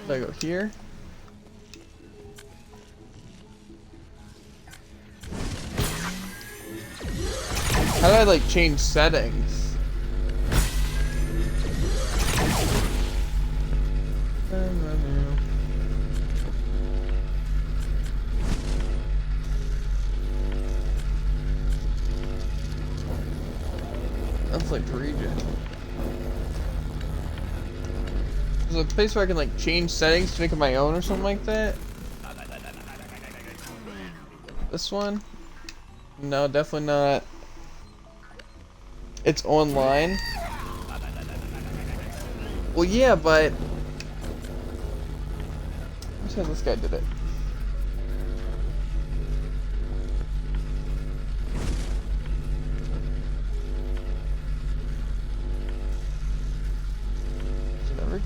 Do I go here? How do I like change settings? That's like the region. There's a place where I can like change settings to make it my own or something like that. This one? No, definitely not. It's online. Well, yeah, but let's see how this guy did it.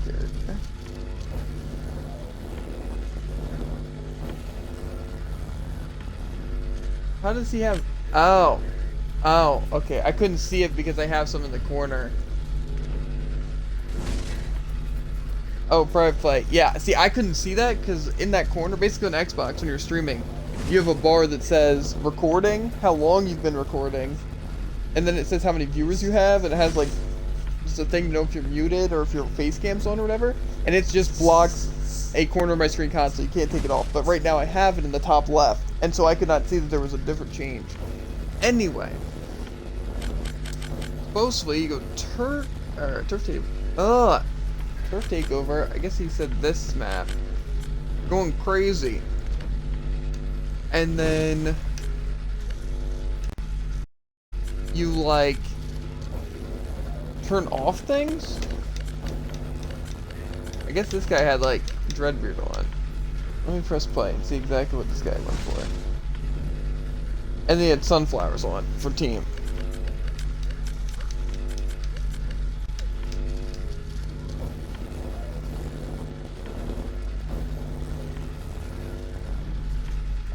Character. How does he have... Oh. Oh, okay. I couldn't see it because I have some in the corner. Oh, private play. Yeah, see, I couldn't see that because in that corner, basically on Xbox when you're streaming, you have a bar that says recording, how long you've been recording, and then it says how many viewers you have, and it has like just a thing to know if you're muted or if your face cam's on or whatever, and it just blocks a corner of my screen constantly. You can't take it off, but right now I have it in the top left, and so I could not see that there was a different change. Anyway, supposedly you go turf takeover. I guess he said this map. Going crazy. And then you like turn off things. I guess this guy had like Dreadbeard on. Let me press play and see exactly what this guy went for. And they had sunflowers on for team.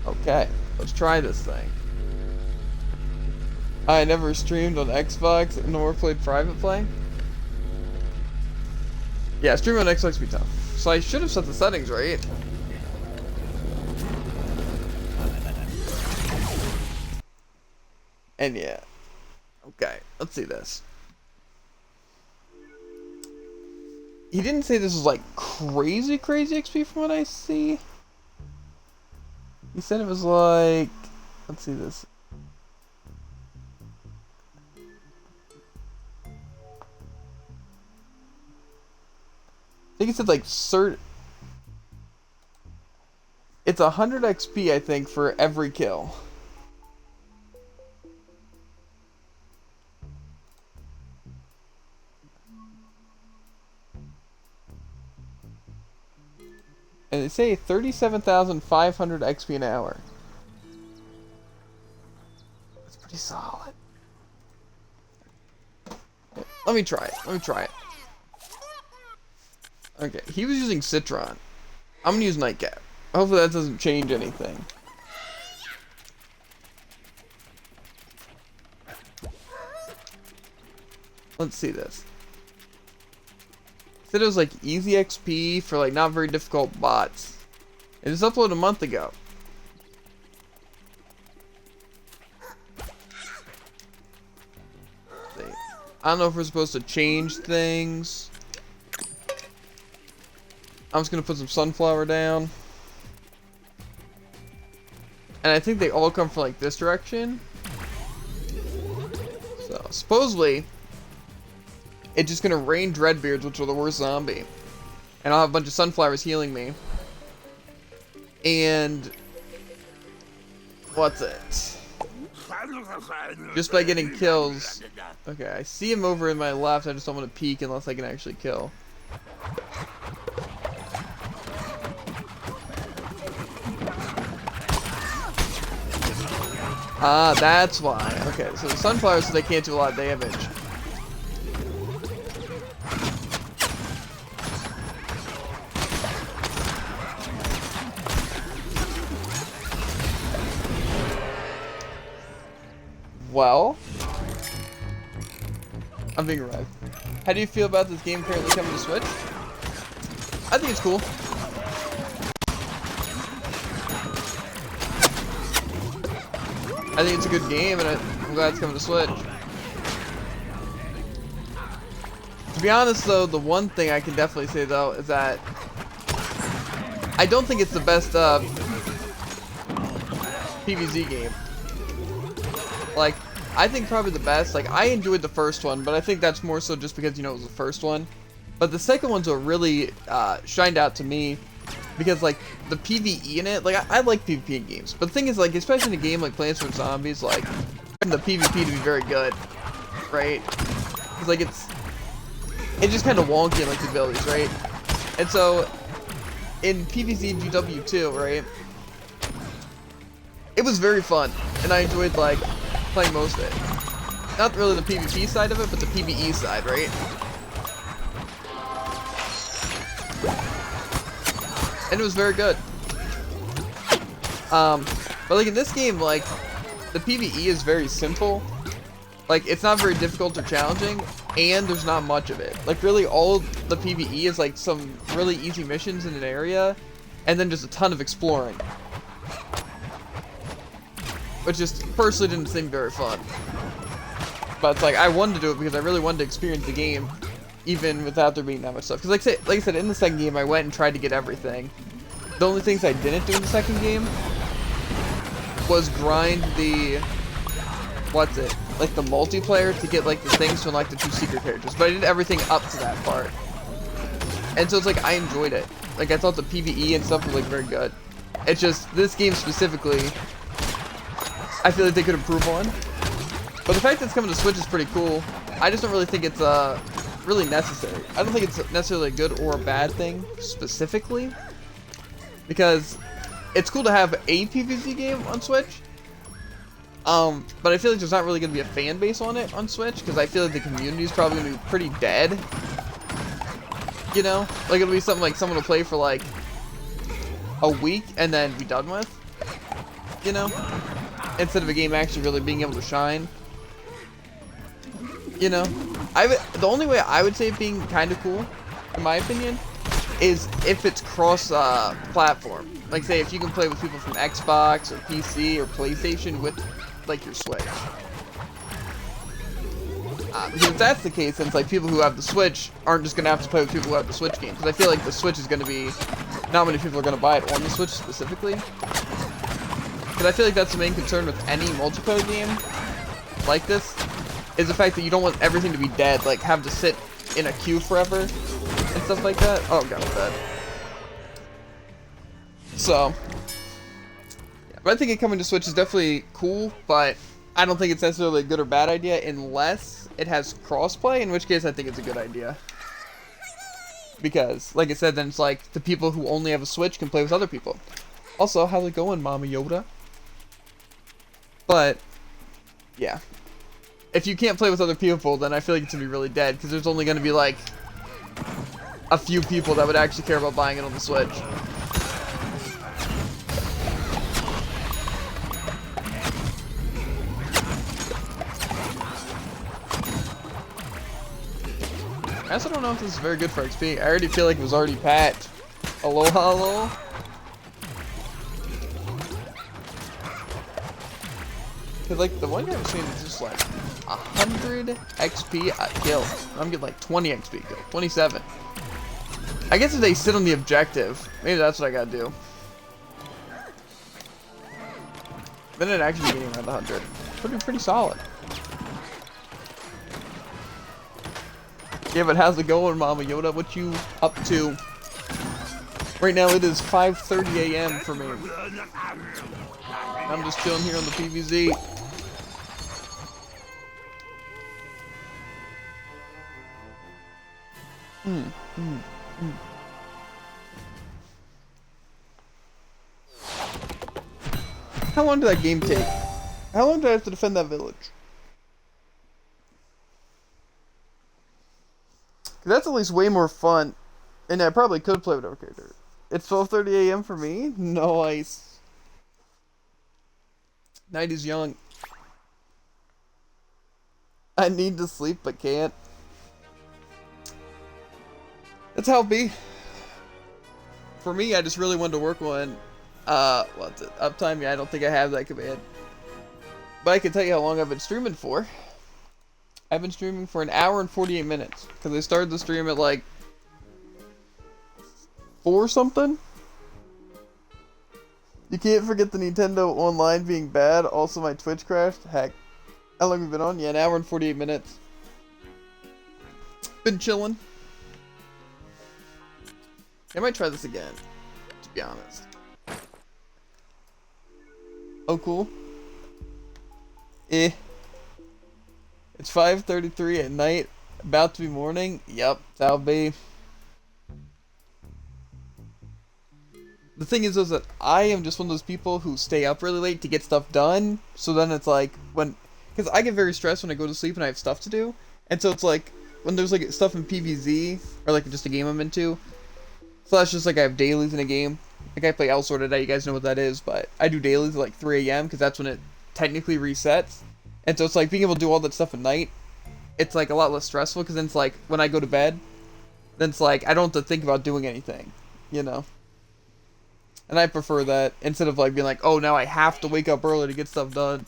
Okay, let's try this thing. I never streamed on Xbox nor played private play. Yeah, streaming on Xbox would be tough. So I should have set the settings right. And yeah. Okay, let's see this. He didn't say this was like crazy XP from what I see. He said it was like, let's see this. I think it said like it's 100 XP I think for every kill. And they say 37,500 XP an hour. That's pretty solid. Let me try it. Okay, he was using Citron. I'm gonna use Nightcap. Hopefully that doesn't change anything. Let's see this. Said it was like easy XP for like not very difficult bots. It was uploaded a month ago. See. I don't know if we're supposed to change things. I'm just gonna put some sunflower down. And I think they all come from like this direction. So supposedly it's just gonna rain Dreadbeards, which are the worst zombie. And I'll have a bunch of sunflowers healing me. And what's it? Just by getting kills. Okay, I see him over in my left, I just don't want to peek unless I can actually kill. Ah, that's why. Okay, so the sunflowers, so they can't do a lot of damage. Well, I'm being arrived. How do you feel about this game currently coming to Switch? I think it's cool. I think it's a good game, and I'm glad it's coming to Switch. To be honest, though, the one thing I can definitely say, though, is that I don't think it's the best PVZ game. Like, I think probably the best. Like, I enjoyed the first one, but I think that's more so just because, you know, it was the first one. But the second one's what really shined out to me. Because, like, the PvE in it, like, I like PvP in games. But the thing is, like, especially in a game like Plants vs. Zombies, like, the PvP to be very good, right? Because, like, it's just kind of wonky in, like, the abilities, right? And so, in PVZ GW2, right, it was very fun. And I enjoyed, like, playing most of it. Not really the PvP side of it, but the PvE side, right? And it was very good. But like in this game, like the PvE is very simple. Like it's not very difficult or challenging, and there's not much of it. Like really all the PvE is like some really easy missions in an area, and then just a ton of exploring. which just personally didn't seem very fun. But it's like, I wanted to do it because I really wanted to experience the game, even without there being that much stuff. Because like I said, in the second game, I went and tried to get everything. The only things I didn't do in the second game was grind the, what's it, like the multiplayer to get like the things to unlock the 2 secret characters. But I did everything up to that part. And so it's like, I enjoyed it. Like, I thought the PvE and stuff was like very good. It's just, this game specifically, I feel like they could improve on. But the fact that it's coming to Switch is pretty cool. I just don't really think it's really necessary. I don't think it's necessarily a good or a bad thing specifically, because it's cool to have a PVZ game on Switch. But I feel like there's not really going to be a fan base on it on Switch, because I feel like the community is probably going to be pretty dead. You know, like it'll be something like someone will play for like a week and then be done with. You know, instead of a game actually really being able to shine. You know, the only way I would say it being kind of cool, in my opinion, is if it's cross-platform. Like, say, if you can play with people from Xbox or PC or PlayStation with, like, your Switch. Because if that's the case, then it's like people who have the Switch aren't just going to have to play with people who have the Switch game. Because I feel like the Switch is going to be, not many people are going to buy it on the Switch specifically. Because I feel like that's the main concern with any multiplayer game like this, is the fact that you don't want everything to be dead, like have to sit in a queue forever and stuff like that. Oh god, I'm dead. So, yeah, but I think it coming to Switch is definitely cool, but I don't think it's necessarily a good or bad idea unless it has crossplay, in which case I think it's a good idea. Because, like I said, then it's like the people who only have a Switch can play with other people. Also, how's it going, Mama Yoda? But, yeah. If you can't play with other people, then I feel like it's going to be really dead, because there's only going to be, like, a few people that would actually care about buying it on the Switch. I also don't know if this is very good for XP. I already feel like it was already patched. Aloha, aloha. Cause like the one guy was saying is just like 100 XP a kill. I'm getting like 20 XP kill, 27. I guess if they sit on the objective, maybe that's what I gotta do. Then it'd actually be getting around 100. Pretty solid. Yeah, but how's it going, Mama Yoda? What you up to? Right now it is 5:30 a.m. for me. I'm just chilling here on the PVZ. How long did that game take? How long did I have to defend that village? That's at least way more fun. And I probably could play with our character. It's 12:30 a.m. for me? Nice. Night is young. I need to sleep but can't. That's how it be. For me, I just really wanted to work on, what's it? Uptime? Yeah, I don't think I have that command. But I can tell you how long I've been streaming for. I've been streaming for 1 hour and 48 minutes. Because I started the stream at like 4 something. You can't forget the Nintendo Online being bad. Also, my Twitch crashed. Heck. How long have we been on? Yeah, 1 hour and 48 minutes. Been chilling. I might try this again, to be honest. Oh, cool. It's 5:33 at night, about to be morning. Yep, that'll be. The thing is that I am just one of those people who stay up really late to get stuff done. So then it's like because I get very stressed when I go to sleep and I have stuff to do. And so it's like when there's like stuff in PVZ or like just a game I'm into. Slash just like I have dailies in a game. Like I play Elsword today, you guys know what that is, but I do dailies at like 3 a.m. because that's when it technically resets. And so it's like being able to do all that stuff at night, it's like a lot less stressful because then it's like when I go to bed, then it's like I don't have to think about doing anything, you know. And I prefer that instead of like being like, oh, now I have to wake up early to get stuff done.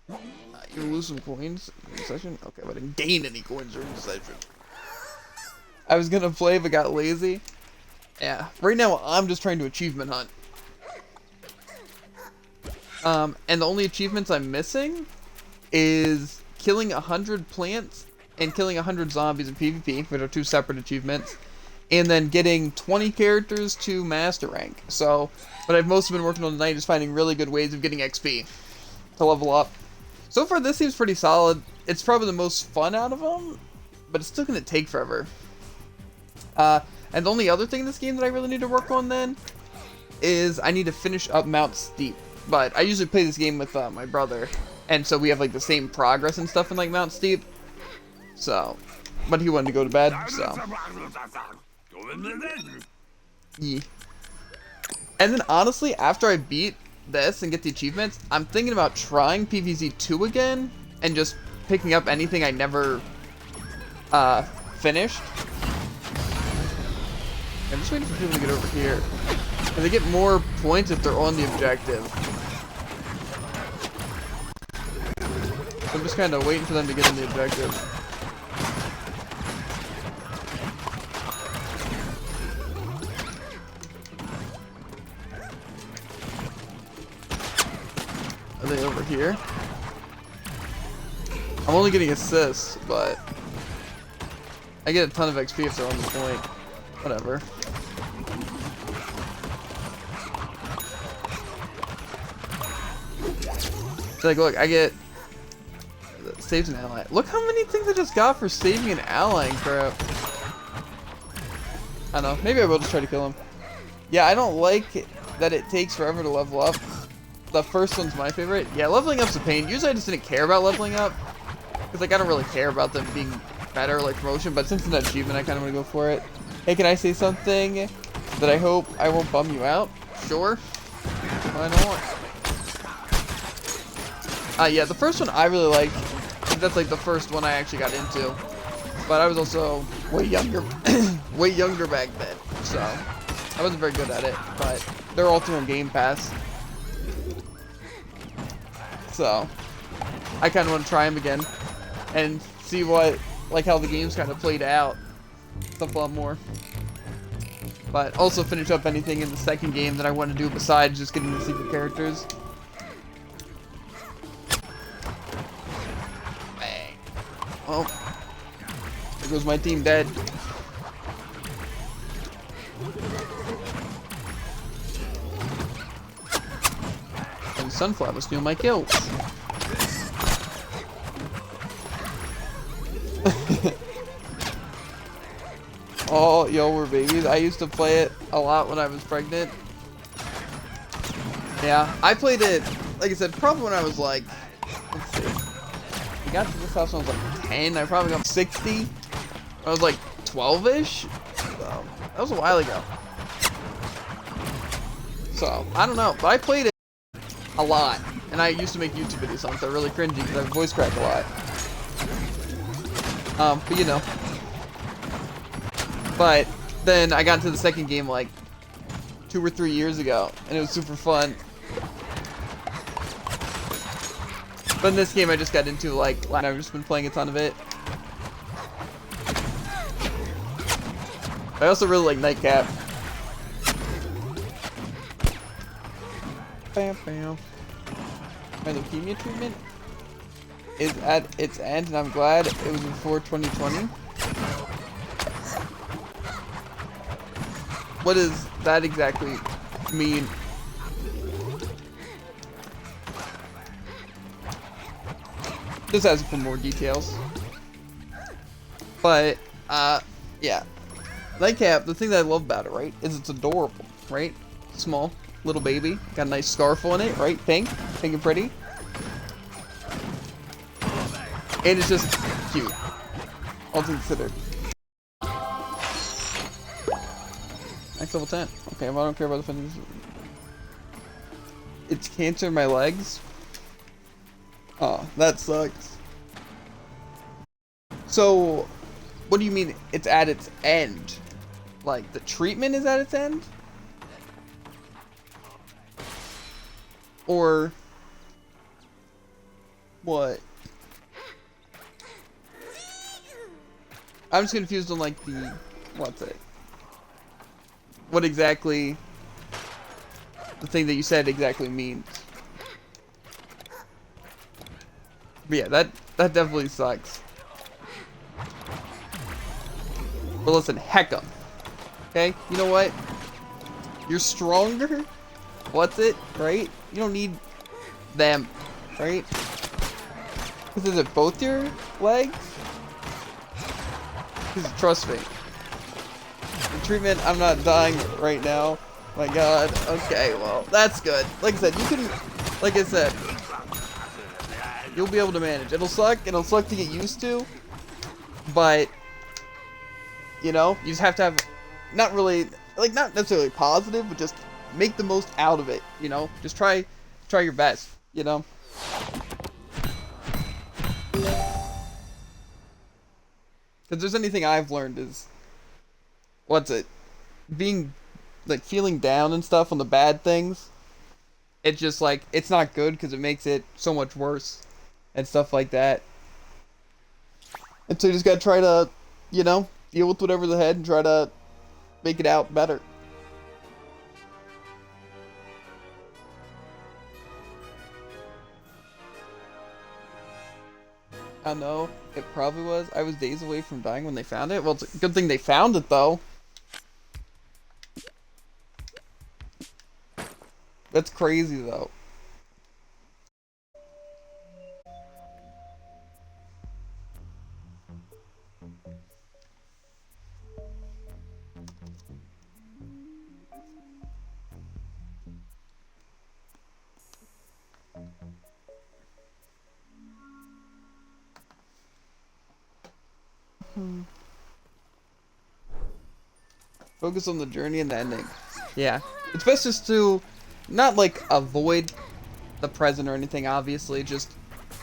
You lose some coins in the session? Okay, but I didn't gain any coins during the session. I was gonna play but got lazy. Yeah, right now I'm just trying to achievement hunt. And the only achievements I'm missing is killing 100 plants and killing 100 zombies in PvP, which are 2 separate achievements, and then getting 20 characters to master rank. So, what I've mostly been working on tonight is finding really good ways of getting XP to level up. So far, this seems pretty solid. It's probably the most fun out of them, but it's still going to take forever. And the only other thing in this game that I really need to work on then is I need to finish up Mount Steep. But I usually play this game with my brother, and so we have like the same progress and stuff in like Mount Steep. So, but he wanted to go to bed, so. Yeah. And then honestly, after I beat this and get the achievements, I'm thinking about trying PVZ 2 again and just picking up anything I never finished. I'm just waiting for people to get over here. And they get more points if they're on the objective. So I'm just kind of waiting for them to get on the objective. Are they over here? I'm only getting assists, but I get a ton of XP if they're on the point. Whatever. So like, look, I get saves an ally. Look how many things I just got for saving an ally and crap. I don't know. Maybe I will just try to kill him. Yeah, I don't like that it takes forever to level up. The first one's my favorite. Yeah, leveling up's a pain. Usually I just didn't care about leveling up. Because like I don't really care about them being better like promotion, but since it's an achievement I kinda wanna go for it. Hey, can I say something that I hope I won't bum you out? Sure. Why not? Yeah, the first one I really like. That's like the first one I actually got into. But I was also way younger way younger back then. So I wasn't very good at it, but they're all through on Game Pass. So I kinda wanna try them again and see what like how the game's kinda played out. Stuff a lot more. But also finish up anything in the second game that I want to do besides just getting the secret characters. Bang. Oh. There goes my team dead. And Sunflower was stealing my kills. Oh, yo, we're babies. I used to play it a lot when I was pregnant. Yeah, I played it, like I said, probably when I was like, let's see. I got to this house when I was like 10. I probably got 60. I was like 12-ish. So, that was a while ago. So, I don't know. But I played it a lot. And I used to make YouTube videos on it. They're really cringy because I voice crack a lot. But you know. But then I got into the second game like 2 or 3 years ago, and it was super fun. But in this game I just got into like, I've just been playing a ton of it. I also really like Nightcap. Bam, bam. My leukemia treatment is at its end, and I'm glad it was before 2020. What does that exactly mean? Just asking for more details. But, yeah. Nightcap, the thing that I love about it, right, is it's adorable, right? Small, little baby. Got a nice scarf on it, right? Pink and pretty. And it's just cute. All things considered. Next level 10. Okay, well, I don't care about the finish. It's cancer in my legs. Oh, that sucks. So, what do you mean it's at its end? like the treatment is at its end? Or what? I'm just confused on like the what's it? What exactly the thing that you said exactly means. But yeah, that definitely sucks. But listen, heck 'em. Okay? You know what? You're stronger. What's it? Right? You don't need them. Right? Because is it both your legs? Because trust me. The treatment, I'm not dying right now. My god. Okay, well, that's good. Like I said, you can... Like I said, you'll be able to manage. It'll suck. It'll suck to get used to. But... You know, you just have to have, not really, like, not necessarily positive, but just make the most out of it, you know? Just try your best, you know? If there's anything I've learned is, what's it? Being, like, feeling down and stuff on the bad things, it's just, like, it's not good because it makes it so much worse and stuff like that. And so you just gotta try to, you know, deal with whatever's ahead and try to make it out better. I know, it probably was. I was days away from dying when they found it. Well, it's a good thing they found it, though. That's crazy, though. Focus on the journey and the ending. Yeah. It's best just to not like avoid the present or anything, obviously. Just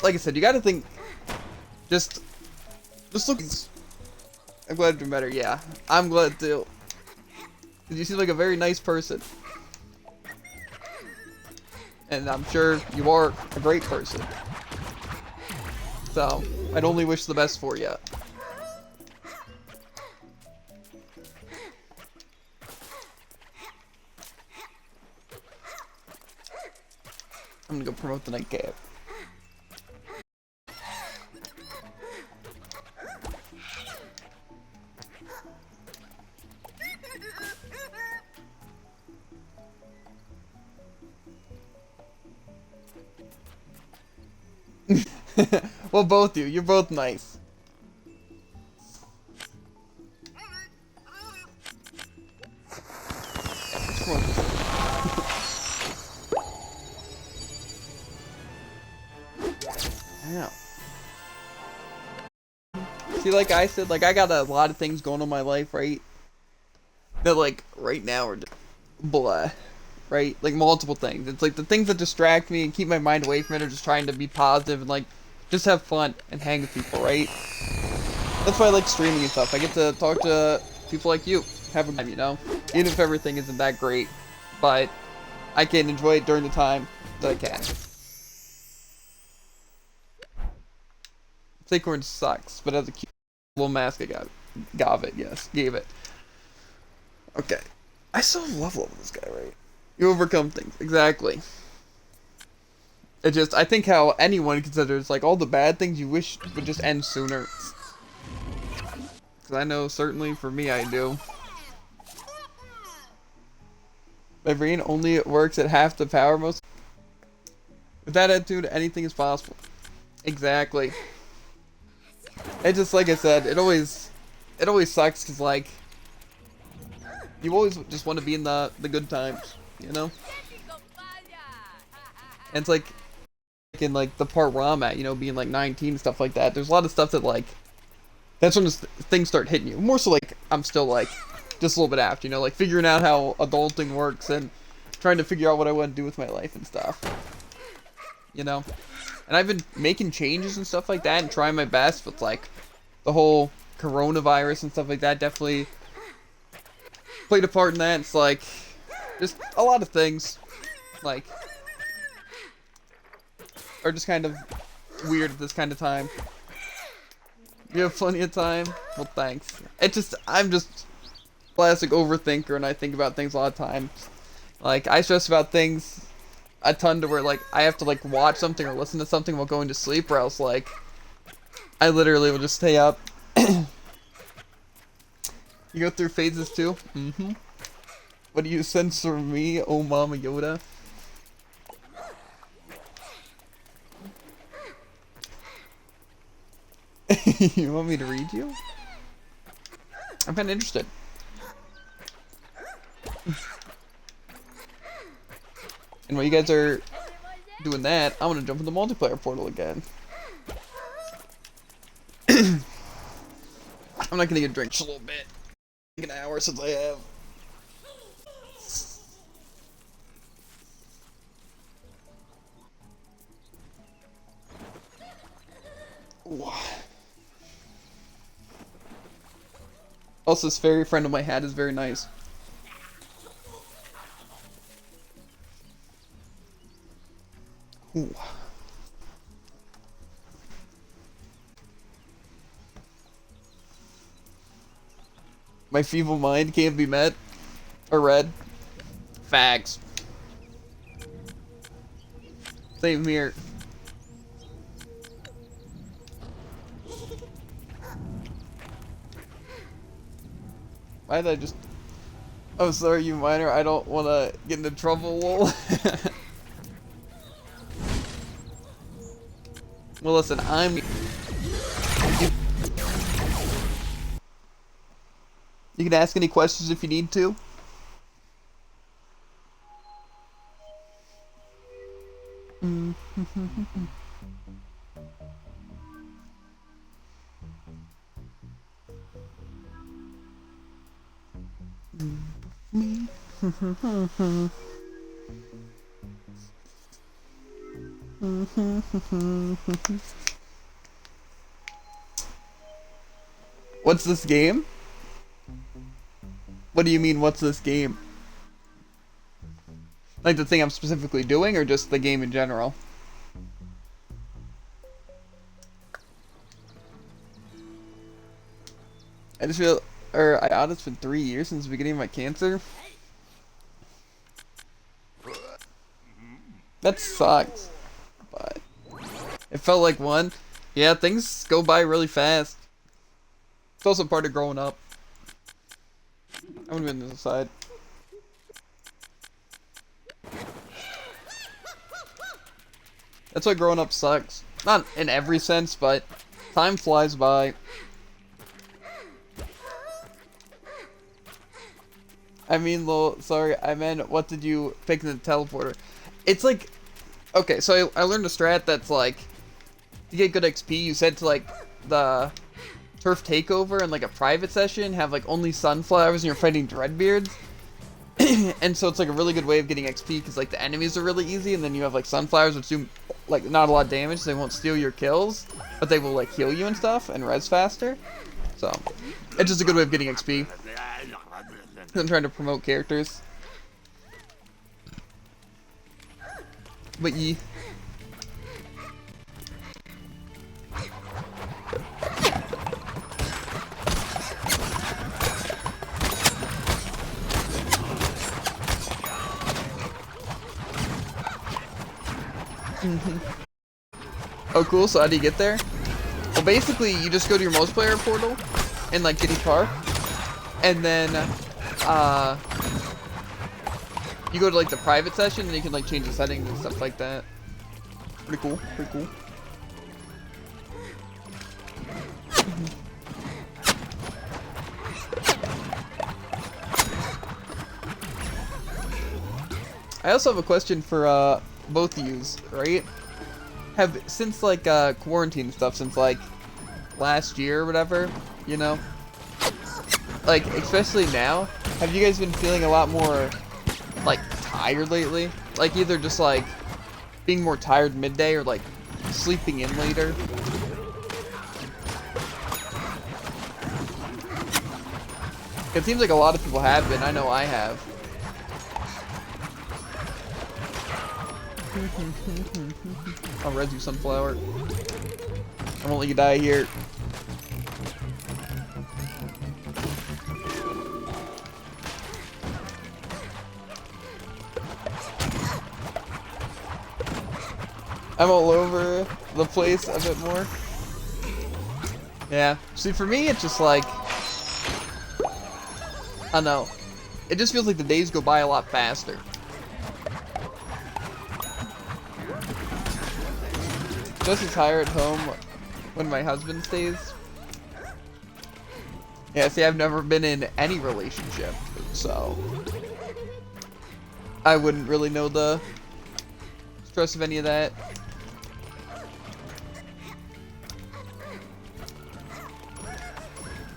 like I said, you gotta think just look. I'm glad I'm doing better, yeah. I'm glad too. Cause you seem like a very nice person. And I'm sure you are a great person. So, I'd only wish the best for you. I'm gonna go promote the night cab. Well, both you. You're both nice. Yeah. See, like I said, like I got a lot of things going on in my life, right? That like right now are just blah, right? Like multiple things. It's like the things that distract me and keep my mind away from it are just trying to be positive and like just have fun and hang with people, right? That's why I like streaming and stuff. I get to talk to people like you, have a time, you know? Even if everything isn't that great, but I can enjoy it during the time that I can. Acorn sucks, but as a cute little mask, I gave it. Okay. I still love this guy, right? You overcome things. Exactly. It just, I think how anyone considers, like, all the bad things you wish would just end sooner. Because I know, certainly, for me, I do. My brain only works at half the power most. With that attitude, anything is possible. Exactly. It just, like I said, it always sucks because, like, you always just want to be in the good times, you know? And it's like in, like, the part where I'm at, you know, being, like, 19 and stuff like that, there's a lot of stuff that, like, that's when things start hitting you. More so, like, I'm still, like, just a little bit after, you know, like, figuring out how adulting works and trying to figure out what I want to do with my life and stuff. You know? And I've been making changes and stuff like that and trying my best with, like, the whole coronavirus and stuff like that definitely played a part in that. It's like just a lot of things like are just kind of weird at this kind of time. You have plenty of time? Well, thanks. I'm just classic overthinker, and I think about things a lot of times. Like, I stress about things a ton to where, like, I have to, like, watch something or listen to something while going to sleep, or else, like, I literally will just stay up. You go through phases, too? Mm-hmm. What do you sense from me, oh Mama Yoda? You want me to read you? I'm kind of interested. And while you guys are doing that, I'm gonna jump in the multiplayer portal again. I'm not gonna get a drink just a little bit. It's been an hour since I have. Ooh. Also, this fairy friend of my hat is very nice. Ooh. My feeble mind can't be met or read. Facts. Same here. Why did I just... Oh, sorry, you minor. I don't want to get into trouble, lol. Well, listen, you can ask any questions if you need to. What's this game? What do you mean, what's this game? Like the thing I'm specifically doing, or just the game in general? I just feel, I ought it's been 3 years since the beginning of my cancer. That sucks. But it felt like one. Yeah, things go by really fast. It's also part of growing up. I'm gonna be on this side. That's why growing up sucks. Not in every sense, but time flies by. I mean, lol, sorry, I meant, what did you pick in the teleporter? It's like, okay, so I learned a strat that's like, to get good XP, you set to like, the turf takeover and like a private session, have like only sunflowers and you're fighting dreadbeards. And so it's like a really good way of getting XP because like the enemies are really easy, and then you have like sunflowers which do like not a lot of damage, so they won't steal your kills, but they will like heal you and stuff and res faster. So it's just a good way of getting XP. I'm trying to promote characters. But ye. Oh cool, so how do you get there? Well basically you just go to your multiplayer portal in like Giddy Park, and then you go to like the private session and you can like change the settings and stuff like that. Pretty cool, pretty cool. I also have a question for both of yous, right? Have, since like quarantine and stuff, since like last year or whatever, you know? Like, especially now, have you guys been feeling a lot more like tired lately? Like either just like being more tired midday or like sleeping in later? It seems like a lot of people have been. I know I have. I'll res you, sunflower. I won't let you die here. I'm all over the place a bit more. Yeah. See, for me, it's just like, I don't know. It just feels like the days go by a lot faster. Just as higher at home when my husband stays. Yeah, see, I've never been in any relationship, so I wouldn't really know the stress of any of that.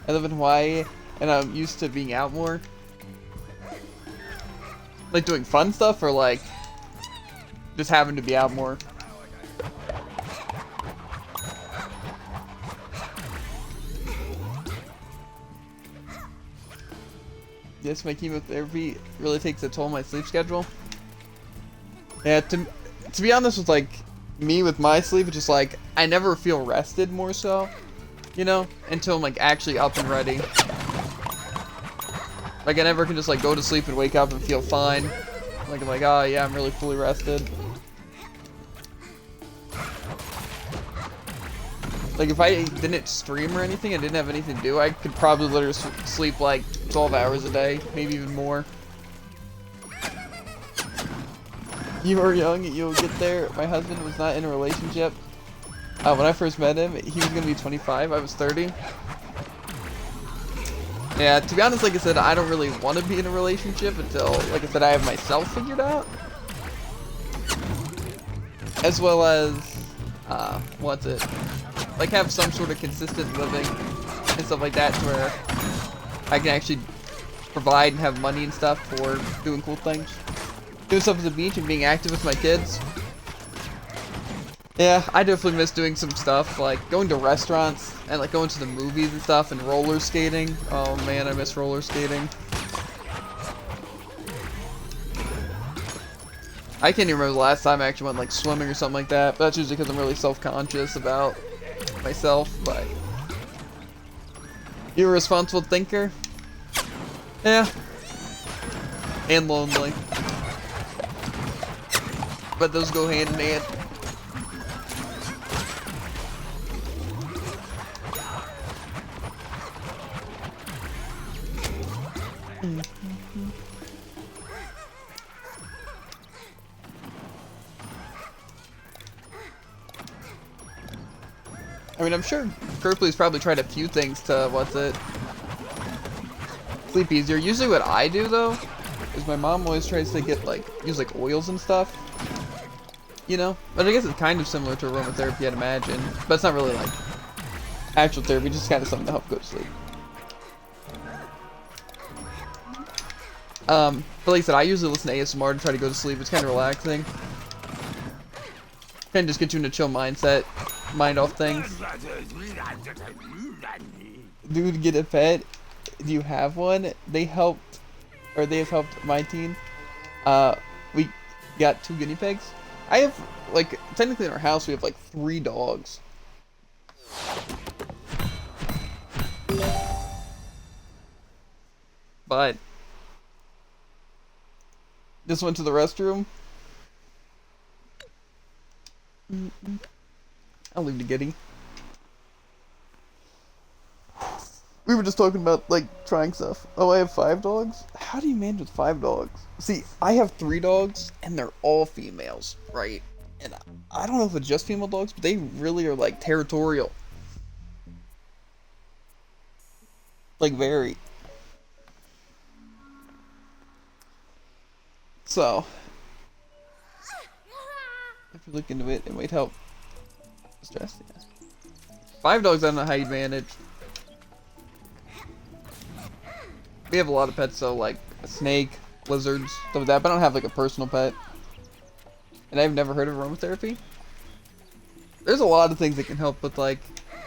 I live in Hawaii, and I'm used to being out more. Like doing fun stuff, or like just having to be out more. Yes, my chemotherapy really takes a toll on my sleep schedule. Yeah, to be honest with like me with my sleep, it's just like I never feel rested more so, you know, until I'm like actually up and ready. Like I never can just like go to sleep and wake up and feel fine. Like I'm like, oh yeah, I'm really fully rested. Like if I didn't stream or anything, I didn't have anything to do, I could probably literally sleep like 12 hours a day, maybe even more. You were young, you'll get there. My husband was not in a relationship. When I first met him, he was gonna be 25, I was 30. Yeah, to be honest, like I said, I don't really want to be in a relationship until, like I said, I have myself figured out. As well as, what's it? Like have some sort of consistent living and stuff like that to where I can actually provide and have money and stuff for doing cool things. Doing stuff at the beach and being active with my kids. Yeah, I definitely miss doing some stuff like going to restaurants and like going to the movies and stuff and roller skating. Oh man, I miss roller skating. I can't even remember the last time I actually went like swimming or something like that, but that's usually because I'm really self-conscious about myself. But you're a responsible thinker. Yeah. And lonely. But those go hand in hand. I mean, I'm sure Kirkley's probably tried a few things to, sleep easier. Usually what I do, though, is my mom always tries to get, like, use, like, oils and stuff. You know? But I guess it's kind of similar to aromatherapy, I'd imagine. But it's not really, like, actual therapy, just kind of something to help go to sleep. But like I said, I usually listen to ASMR to try to go to sleep. It's kind of relaxing. Kind of just get you in a chill mindset. Mind off things. Dude, get a pet. Do you have one? They have helped my teen. We got 2 guinea pigs. I have, like, technically in our house we have like 3 dogs. But just went to the restroom. I'll leave the giddy. We were just talking about, like, trying stuff. Oh, I have 5 dogs? How do you manage with 5 dogs? See, I have 3 dogs, and they're all females, right? And I don't know if it's just female dogs, but they really are, like, territorial. Like, very. So, if you look into it, it might help. Stress, yeah. 5 dogs, I don't know how you'd manage. We have a lot of pets, so like a snake, lizards, stuff like that, but I don't have like a personal pet. And I've never heard of aromatherapy. There's a lot of things that can help with like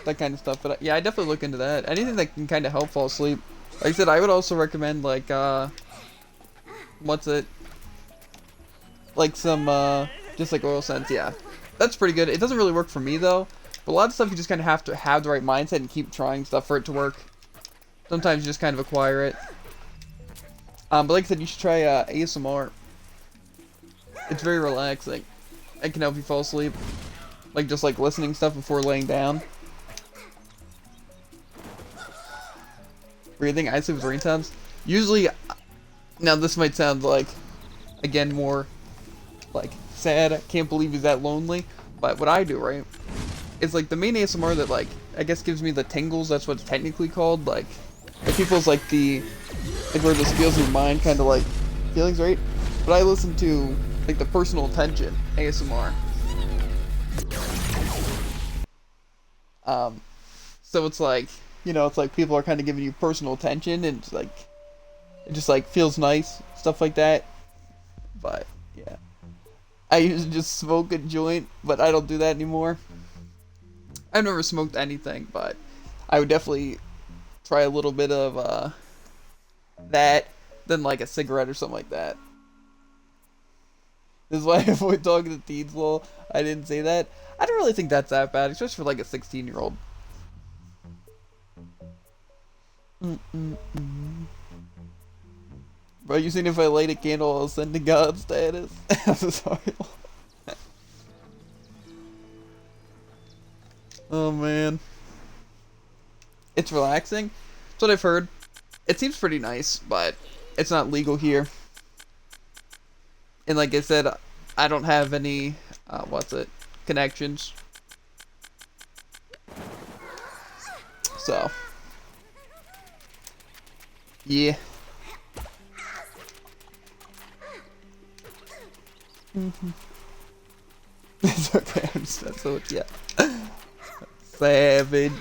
that kind of stuff, but yeah, I definitely look into that. Anything that can kind of help fall asleep. Like I said, I would also recommend like what's it? Like some just like oil scents, yeah. That's pretty good. It doesn't really work for me though. But a lot of stuff you just kind of have to have the right mindset and keep trying stuff for it to work. Sometimes you just kind of acquire it. But like I said, you should try ASMR. It's very relaxing. It can help you fall asleep. Like just like listening stuff before laying down. Breathing, I sleep with rain sounds. Usually, now this might sound like, again, more like sad. I can't believe he's that lonely. But what I do, right, is like the main ASMR that like I guess gives me the tingles. That's what it's technically called. Like people's like the where this feels in your mind, kind of like feelings, right? But I listen to like the personal attention ASMR. So it's like, you know, it's like people are kind of giving you personal attention, and it's like it just like feels nice, stuff like that. But yeah, I usually just smoke a joint, but I don't do that anymore. I've never smoked anything, but I would definitely try a little bit of that than like a cigarette or something like that. This is why I avoid talking to teens. Lol, I didn't say that. I don't really think that's that bad, especially for like a 16-year-old. Bro, you seen if I light a candle, I'll send to God status? I'm so sorry. Oh man. It's relaxing. That's what I've heard. It seems pretty nice, but it's not legal here. And like I said, I don't have any, connections. So. Yeah. It's okay, I'm just messing with you. Savage.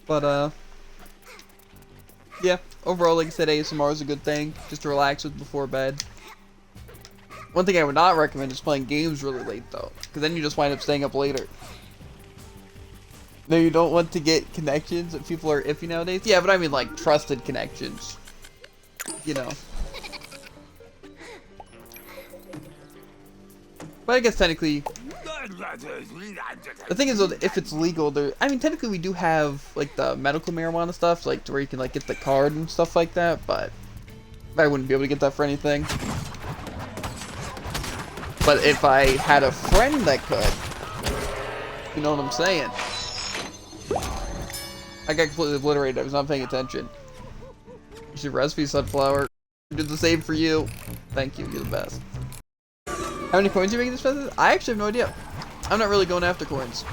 But, yeah, overall, like I said, ASMR is a good thing, just to relax with before bed. One thing I would not recommend is playing games really late, though, because then you just wind up staying up later. No, you don't want to get connections, if people are iffy nowadays. Yeah, but I mean, like, trusted connections. You know. But I guess technically, the thing is, though, if it's legal, I mean, technically we do have, like, the medical marijuana stuff, like, to where you can, like, get the card and stuff like that, but I wouldn't be able to get that for anything. But if I had a friend that could, you know what I'm saying? I got completely obliterated, I was not paying attention. You should recipe sunflower. I did the same for you. Thank you, you're the best. How many coins are you making this business? I actually have no idea. I'm not really going after coins.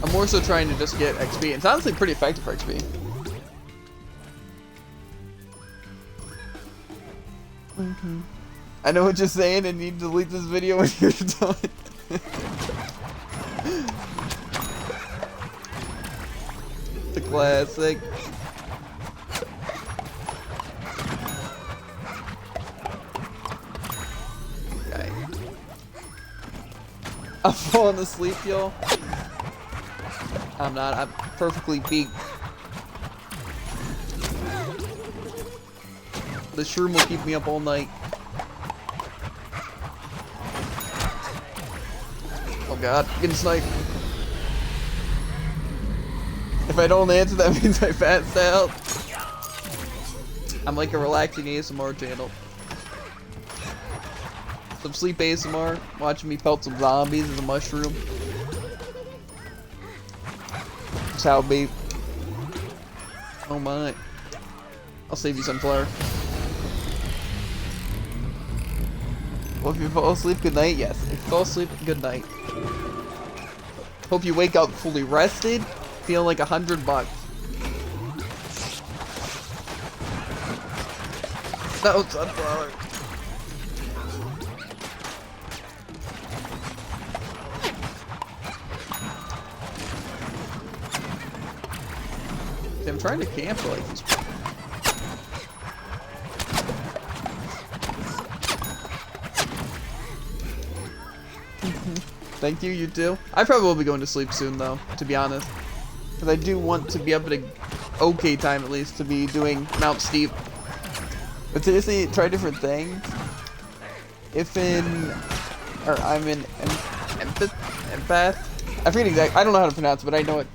I'm more so trying to just get XP. It's honestly pretty effective for XP. I know what you're saying, and you need to delete this video when you're done. The classic. Okay. I'm falling asleep, y'all. I'm not. I'm perfectly beat. The shroom will keep me up all night. Oh god, getting sniped. If I don't answer, that means I passed out. I'm like a relaxing ASMR channel. Some sleep ASMR, watching me pelt some zombies as a mushroom. That's how it be. Oh my. I'll save you, sunflower. Well, if you fall asleep, good night. Yes, if you fall asleep, good night. Hope you wake up fully rested, feeling like $100. That was sunflower. I'm trying to camp like this. Thank you, you too. I probably will be going to sleep soon, though, to be honest. Because I do want to be up at a okay time, at least, to be doing Mount Steep. But seriously, try different things. I'm in empath. I forget exactly. I don't know how to pronounce it, but I know what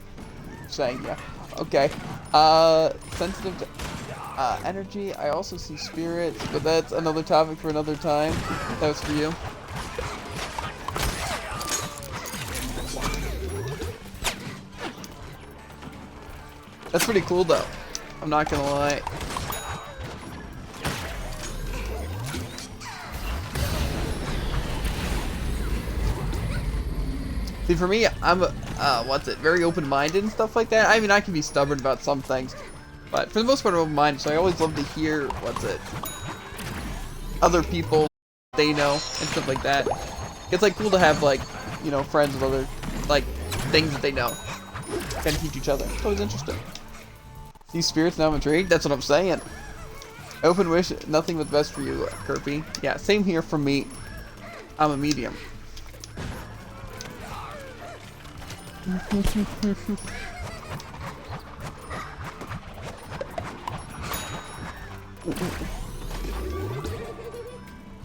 you're saying. Yeah. Okay. Sensitive to energy. I also see spirits, but that's another topic for another time. That was for you. That's pretty cool, though. I'm not gonna lie. See, for me, I'm very open-minded and stuff like that. I mean, I can be stubborn about some things, but for the most part, I'm open-minded, so I always love to hear, other people, they know, and stuff like that. It's, like, cool to have, like, you know, friends with other, like, things that they know. Kind of teach each other. It's always interesting. These spirits, now I'm intrigued. That's what I'm saying. Open wish, nothing but the best for you, Kirby. Yeah, same here for me. I'm a medium.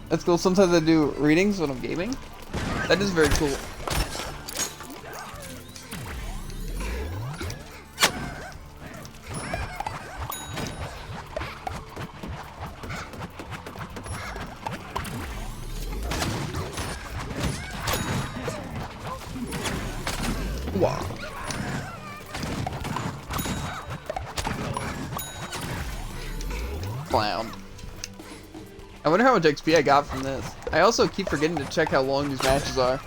That's cool. Sometimes I do readings when I'm gaming. That is very cool. Wow. Clown. I wonder how much XP I got from this. I also keep forgetting to check how long these matches are.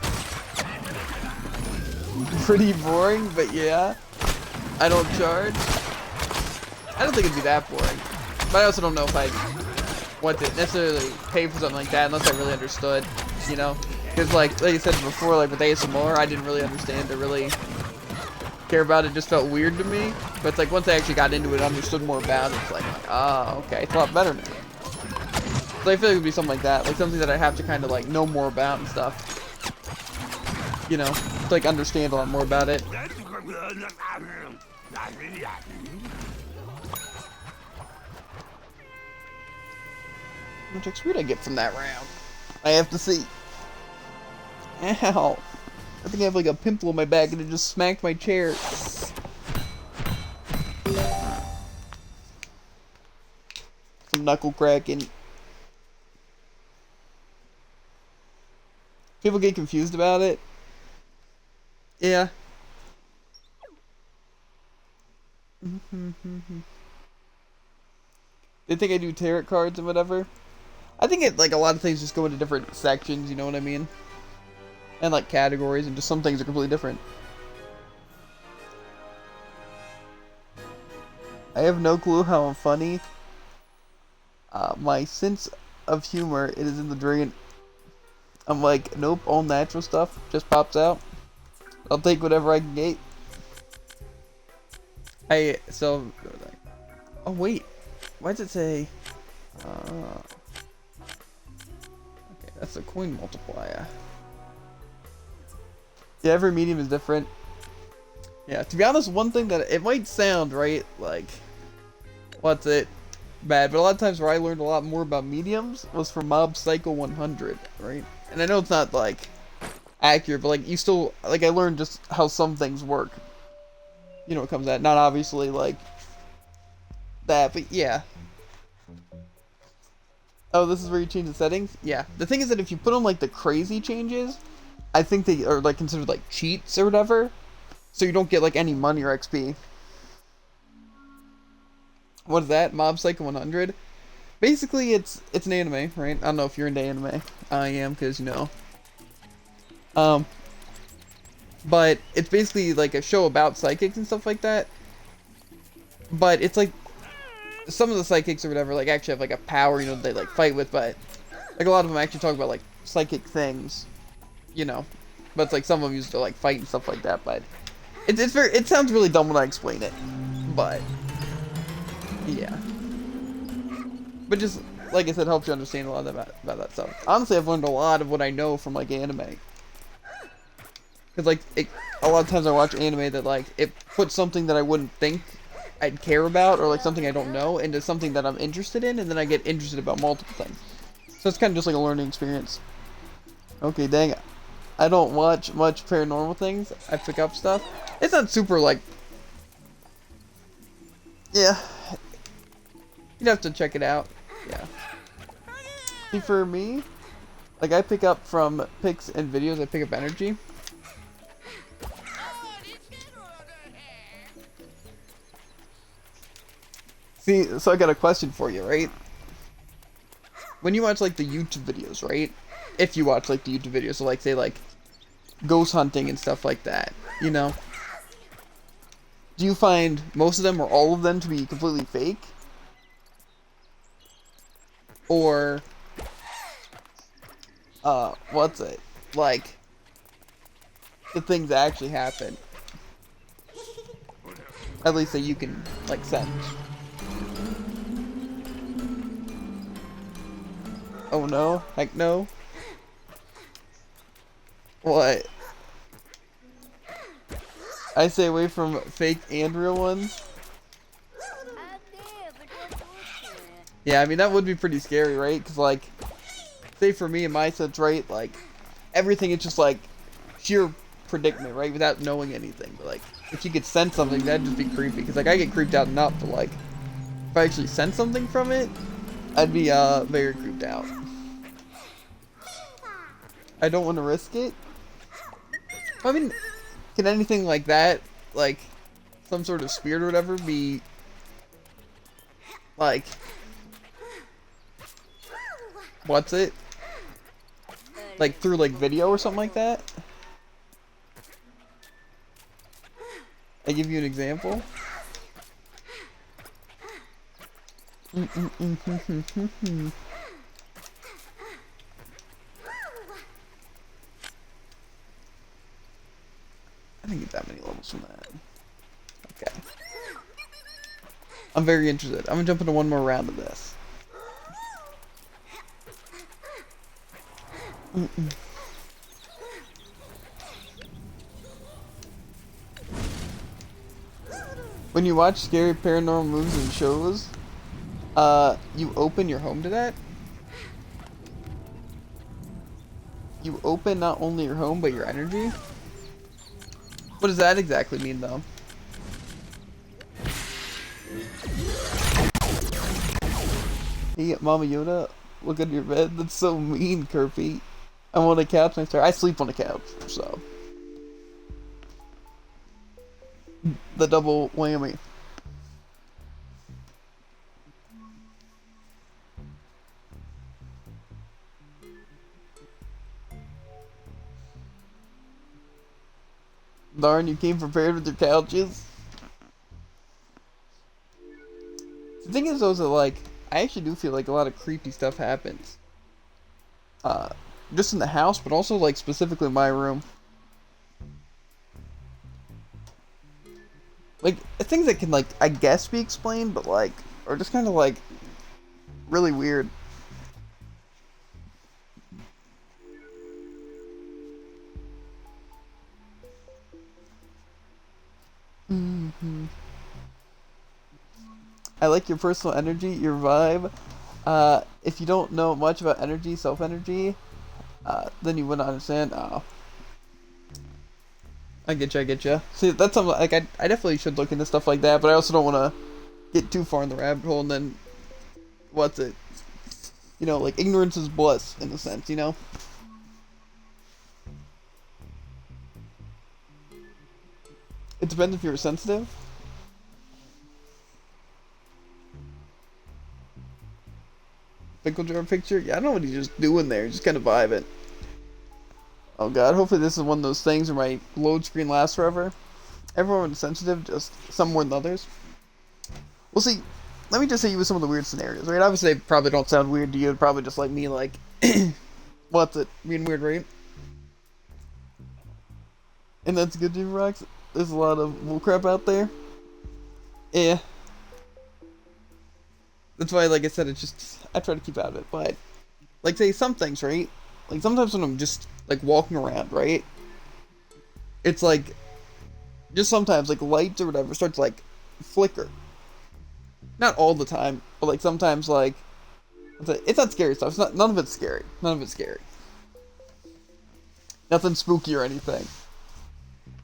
Pretty boring, but yeah. I don't charge. I don't think it'd be that boring. But I also don't know if I'd want to necessarily pay for something like that unless I really understood, you know? Because like I said before, like with ASMR, I didn't really understand or really care about it. It just felt weird to me. But it's like once I actually got into it, understood more about it, it's like, oh, okay, it's a lot better now. So I feel like it would be something like that, like something that I have to kind of like know more about and stuff. You know, to like understand a lot more about it. How much XP did I get from that round? I have to see. Ow. I think I have like a pimple on my back and it just smacked my chair. Some knuckle cracking. People get confused about it. Yeah. They think I do tarot cards and whatever. I think it like a lot of things just go into different sections, you know what I mean? And like categories, and just some things are completely different. I have no clue how I'm funny. My sense of humor, it is in the drain. I'm like, nope, all natural stuff just pops out. I'll take whatever I can get. Oh wait, why does it say? Okay, that's a coin multiplier. Yeah, every medium is different. Yeah, to be honest, one thing that it might sound right, like, bad, but a lot of times where I learned a lot more about mediums was from Mob Psycho 100, right? And I know it's not like accurate, but like you still like I learned just how some things work. You know what comes at, not obviously like that, but yeah. Oh, this is where you change the settings? Yeah. The thing is that if you put on like the crazy changes, I think they are like considered like cheats or whatever. So you don't get like any money or XP. What is that? Mob Psycho 100? Basically it's an anime, right? I don't know if you're into anime. I am, because you know. But it's basically like a show about psychics and stuff like that. But it's like some of the psychics or whatever like actually have like a power, you know, they like fight with, but like a lot of them actually talk about like psychic things, you know. But it's like some of them used to like fight and stuff like that, but it sounds really dumb when I explain it. But yeah. But just like I said, helps you understand a lot about that stuff. Honestly, I've learned a lot of what I know from like anime. Because, like, a lot of times I watch anime that, like, it puts something that I wouldn't think I'd care about, or, like, something I don't know, into something that I'm interested in, and then I get interested about multiple things. So it's kind of just like a learning experience. Okay, dang. I don't watch much paranormal things. I pick up stuff. It's not super, like... Yeah. You'd have to check it out. Yeah. See, for me, like, I pick up from pics and videos, I pick up energy. See, so I got a question for you, right? When you watch, like, the YouTube videos, right? If you watch, like, the YouTube videos, so, like, say, like, ghost hunting and stuff like that, you know? Do you find most of them or all of them to be completely fake? Or, what's it? Like, the things that actually happen. At least that you can, like, sense. Oh no? Heck no? What? I stay away from fake and real ones? Yeah, I mean, that would be pretty scary, right? Because, like, say for me in my sense, right? Like, everything is just, like, sheer predicament, right? Without knowing anything. But, like, if you could sense something, that'd just be creepy. Because, like, I get creeped out enough, but, like, if I actually sense something from it, I'd be, very creeped out. I don't want to risk it. I mean, can anything like that, like, some sort of spirit or whatever, be, like, what's it? Like, through, like, video or something like that? I give you an example. I didn't get that many levels from that. Okay. I'm very interested. I'm gonna jump into one more round of this. When you watch scary paranormal movies and shows, you open your home to that? You open not only your home, but your energy? What does that exactly mean, though? Hey, Mama Yoda, look under your bed. That's so mean, Kirby. I'm on the couch next to her. I sleep on the couch, so. The double whammy. Darn, you came prepared with your couches. The thing is, though, is that, like, I actually do feel like a lot of creepy stuff happens. Just in the house, but also, like, specifically in my room. Like, things that can, like, I guess be explained, but, like, are just kind of, like, really weird. I like your personal energy, your vibe. If you don't know much about energy, self-energy, then you wouldn't understand. Oh. I get you, I get you. See, that's something, like, I definitely should look into stuff like that, but I also don't want to get too far in the rabbit hole and then, what's it? You know, like, ignorance is bliss, in a sense, you know? It depends if you're sensitive. Pickle jar picture? Yeah, I don't know what he's just doing there. Just kind of vibing. Oh god, hopefully this is one of those things where my load screen lasts forever. Everyone's sensitive, just some more than others. We'll see. Let me just say you with some of the weird scenarios, right? Obviously, they probably don't sound weird to you. Probably just like me, like, what's it? Being weird, right? And that's good, Jimmy Rocks. There's a lot of bullcrap out there. Yeah. That's why, like I said, it's just, I try to keep out of it. But, like, say some things, right? Like, sometimes when I'm just, like, walking around, right? it's like, just sometimes, like, lights or whatever start to, like, flicker. Not all the time, but, like, sometimes, like, it's not scary stuff. It's not, none of it's scary. None of it's scary. Nothing spooky or anything.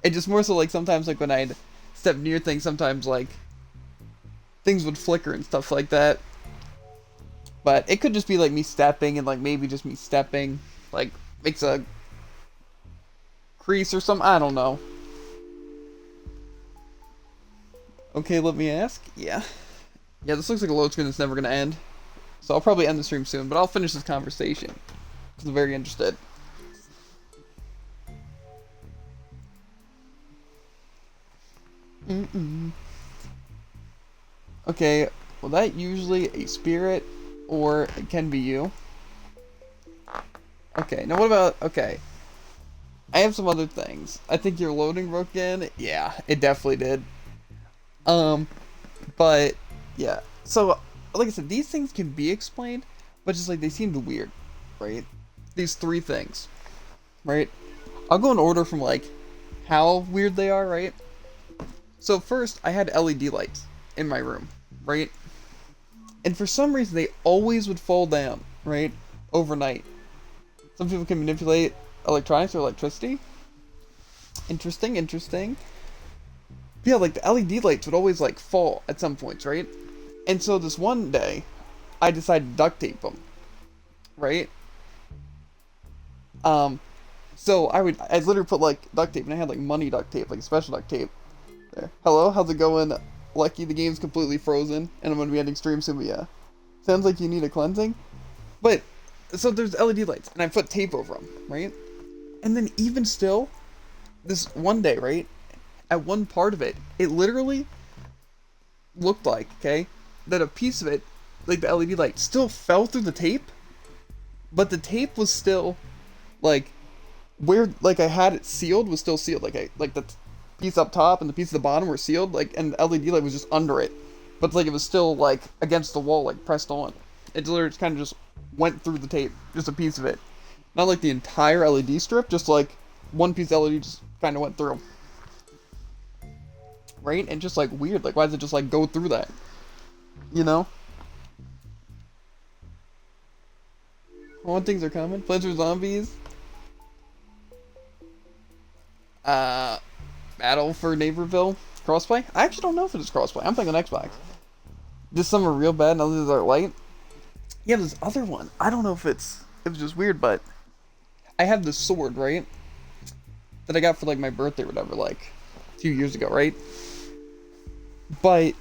It just more so, like, sometimes, like, when I'd step near things, sometimes, like, things would flicker and stuff like that. But it could just be, like, me stepping, and, like, maybe just me stepping, like, makes a crease or something. I don't know. Okay, let me ask. Yeah. Yeah, this looks like a load screen that's never gonna end. So I'll probably end the stream soon, but I'll finish this conversation, because I'm very interested. Okay, well, that usually a spirit, or it can be you. Okay, now what about, okay. I have some other things. I think your loading broke in. Yeah, it definitely did. But, yeah. So, like I said, these things can be explained, but just, like, they seemed weird, right? These three things, right? I'll go in order from, like, how weird they are, right? So first, I had LED lights in my room, right? And for some reason, they always would fall down, right? Overnight. Some people can manipulate electronics or electricity. Interesting, interesting. Yeah, like the LED lights would always like fall at some points, right? And so this one day, I decided to duct tape them, right? So I literally put like duct tape, and I had like money duct tape, like special duct tape. There. Hello, how's it going? Lucky, the game's completely frozen, and I'm gonna be ending stream soon, but yeah. Sounds like you need a cleansing. But, so there's LED lights, and I put tape over them, right? And then even still, this one day, right? At one part of it, it literally looked like, okay, that a piece of it, like the LED light, still fell through the tape, but the tape was still, like, where, like, I had it sealed was still sealed, like the piece up top and the piece at the bottom were sealed, like, and the LED light was just under it, but, like, it was still, like, against the wall, like, pressed on. It literally just kind of just went through the tape, just a piece of it. Not, like, the entire LED strip, just, like, one piece of LED just kind of went through. Right? And just, like, weird, like, why does it just, like, go through that? You know? When things are coming. Plants vs. Zombies. Battle for Neighborville. Crossplay? I actually don't know if it is crossplay. I'm playing on Xbox. Just some are real bad and others are light. Yeah, this other one. I don't know if it was just weird, but I have this sword, right? That I got for, like, my birthday or whatever, like, a few years ago, right? But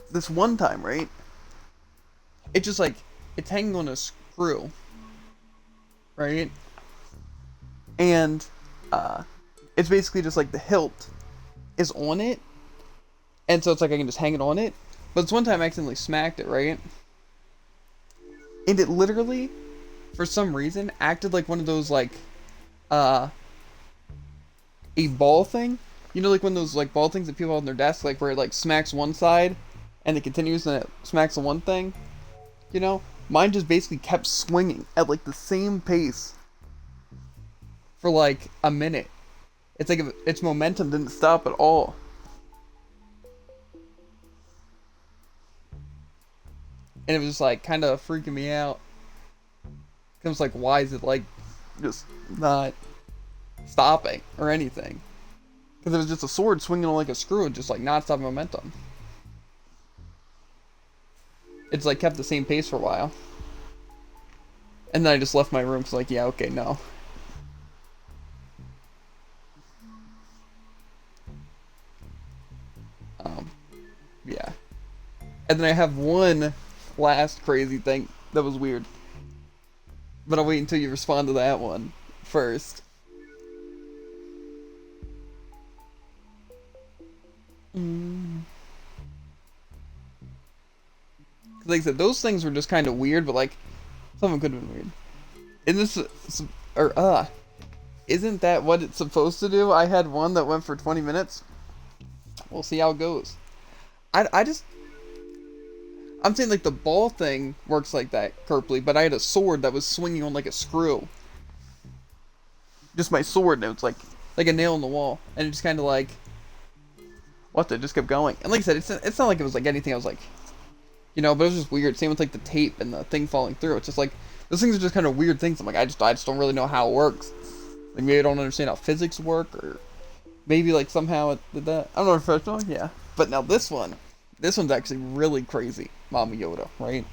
this one time, right? It just, like, it's hanging on a screw, right? And it's basically just like the hilt is on it, and so it's like I can just hang it on it. But this one time I accidentally smacked it, right? And it literally, for some reason, acted like one of those, like, a ball thing. You know, like one of those, like, ball things that people have on their desk, like, where it, like, smacks one side, and it continues, and it smacks the one thing. You know? Mine just basically kept swinging at, like, the same pace for, like, a minute. It's like its momentum didn't stop at all. And it was just, like, kind of freaking me out. It was like, why is it, like, just not stopping or anything? Because it was just a sword swinging on, like, a screw and just, like, not stopping momentum. It's, like, kept the same pace for a while. And then I just left my room because, like, yeah, okay, no. Yeah. And then I have one last crazy thing that was weird. But I'll wait until you respond to that one first. Like I said, those things were just kind of weird, but, like, some of them could have been weird. Isn't that what it's supposed to do? I had one that went for 20 minutes. We'll see how it goes. I'm saying, like, the ball thing works like that, correctly, but I had a sword that was swinging on, like, a screw. Just my sword, and it was, like, like a nail in the wall, and it just kind of like, what, it just kept going. And like I said, it's not like it was like anything I was like, you know, but it was just weird. Same with like the tape and the thing falling through. It's just like, those things are just kind of weird things. I'm like, I just don't really know how it works. Like, maybe I don't understand how physics work, or maybe like somehow it did that. I don't know if it's wrong, yeah. But now this one's actually really crazy, Mama Yoda, right?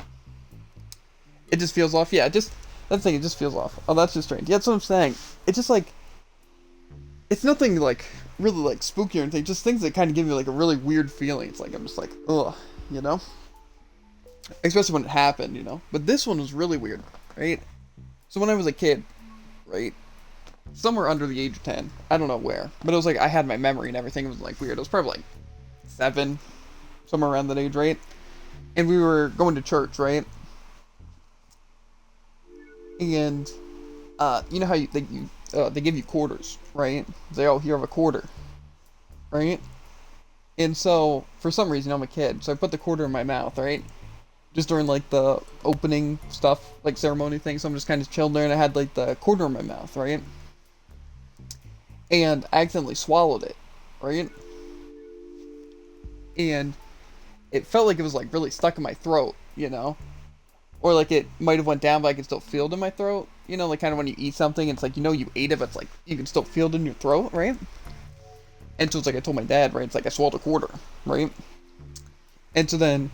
It just feels off. Yeah, that's the thing, it just feels off. Oh, that's just strange. Yeah, that's what I'm saying. It's just like, it's nothing like really like spooky or anything, just things that kind of give you like a really weird feeling. It's like, I'm just like, ugh, you know? Especially when it happened, you know? But this one was really weird, right? So when I was a kid, right? Somewhere under the age of 10, I don't know where, but it was like, I had my memory and everything. It was like weird. It was probably like 7, somewhere around that age, right? And we were going to church, right? And you know how they give you quarters, right? They all here have a quarter, right? And so for some reason, I'm a kid, so I put the quarter in my mouth, right? Just during like the opening stuff, like ceremony thing. So I'm just kind of chilling there, and I had like the quarter in my mouth, right? And I accidentally swallowed it, right? And it felt like it was like really stuck in my throat, you know? Or like it might have went down, but I can still feel it in my throat. You know, like kind of when you eat something, it's like, you know, you ate it, but it's like you can still feel it in your throat, right? And so it's like I told my dad, right? It's like I swallowed a quarter, right? And so then,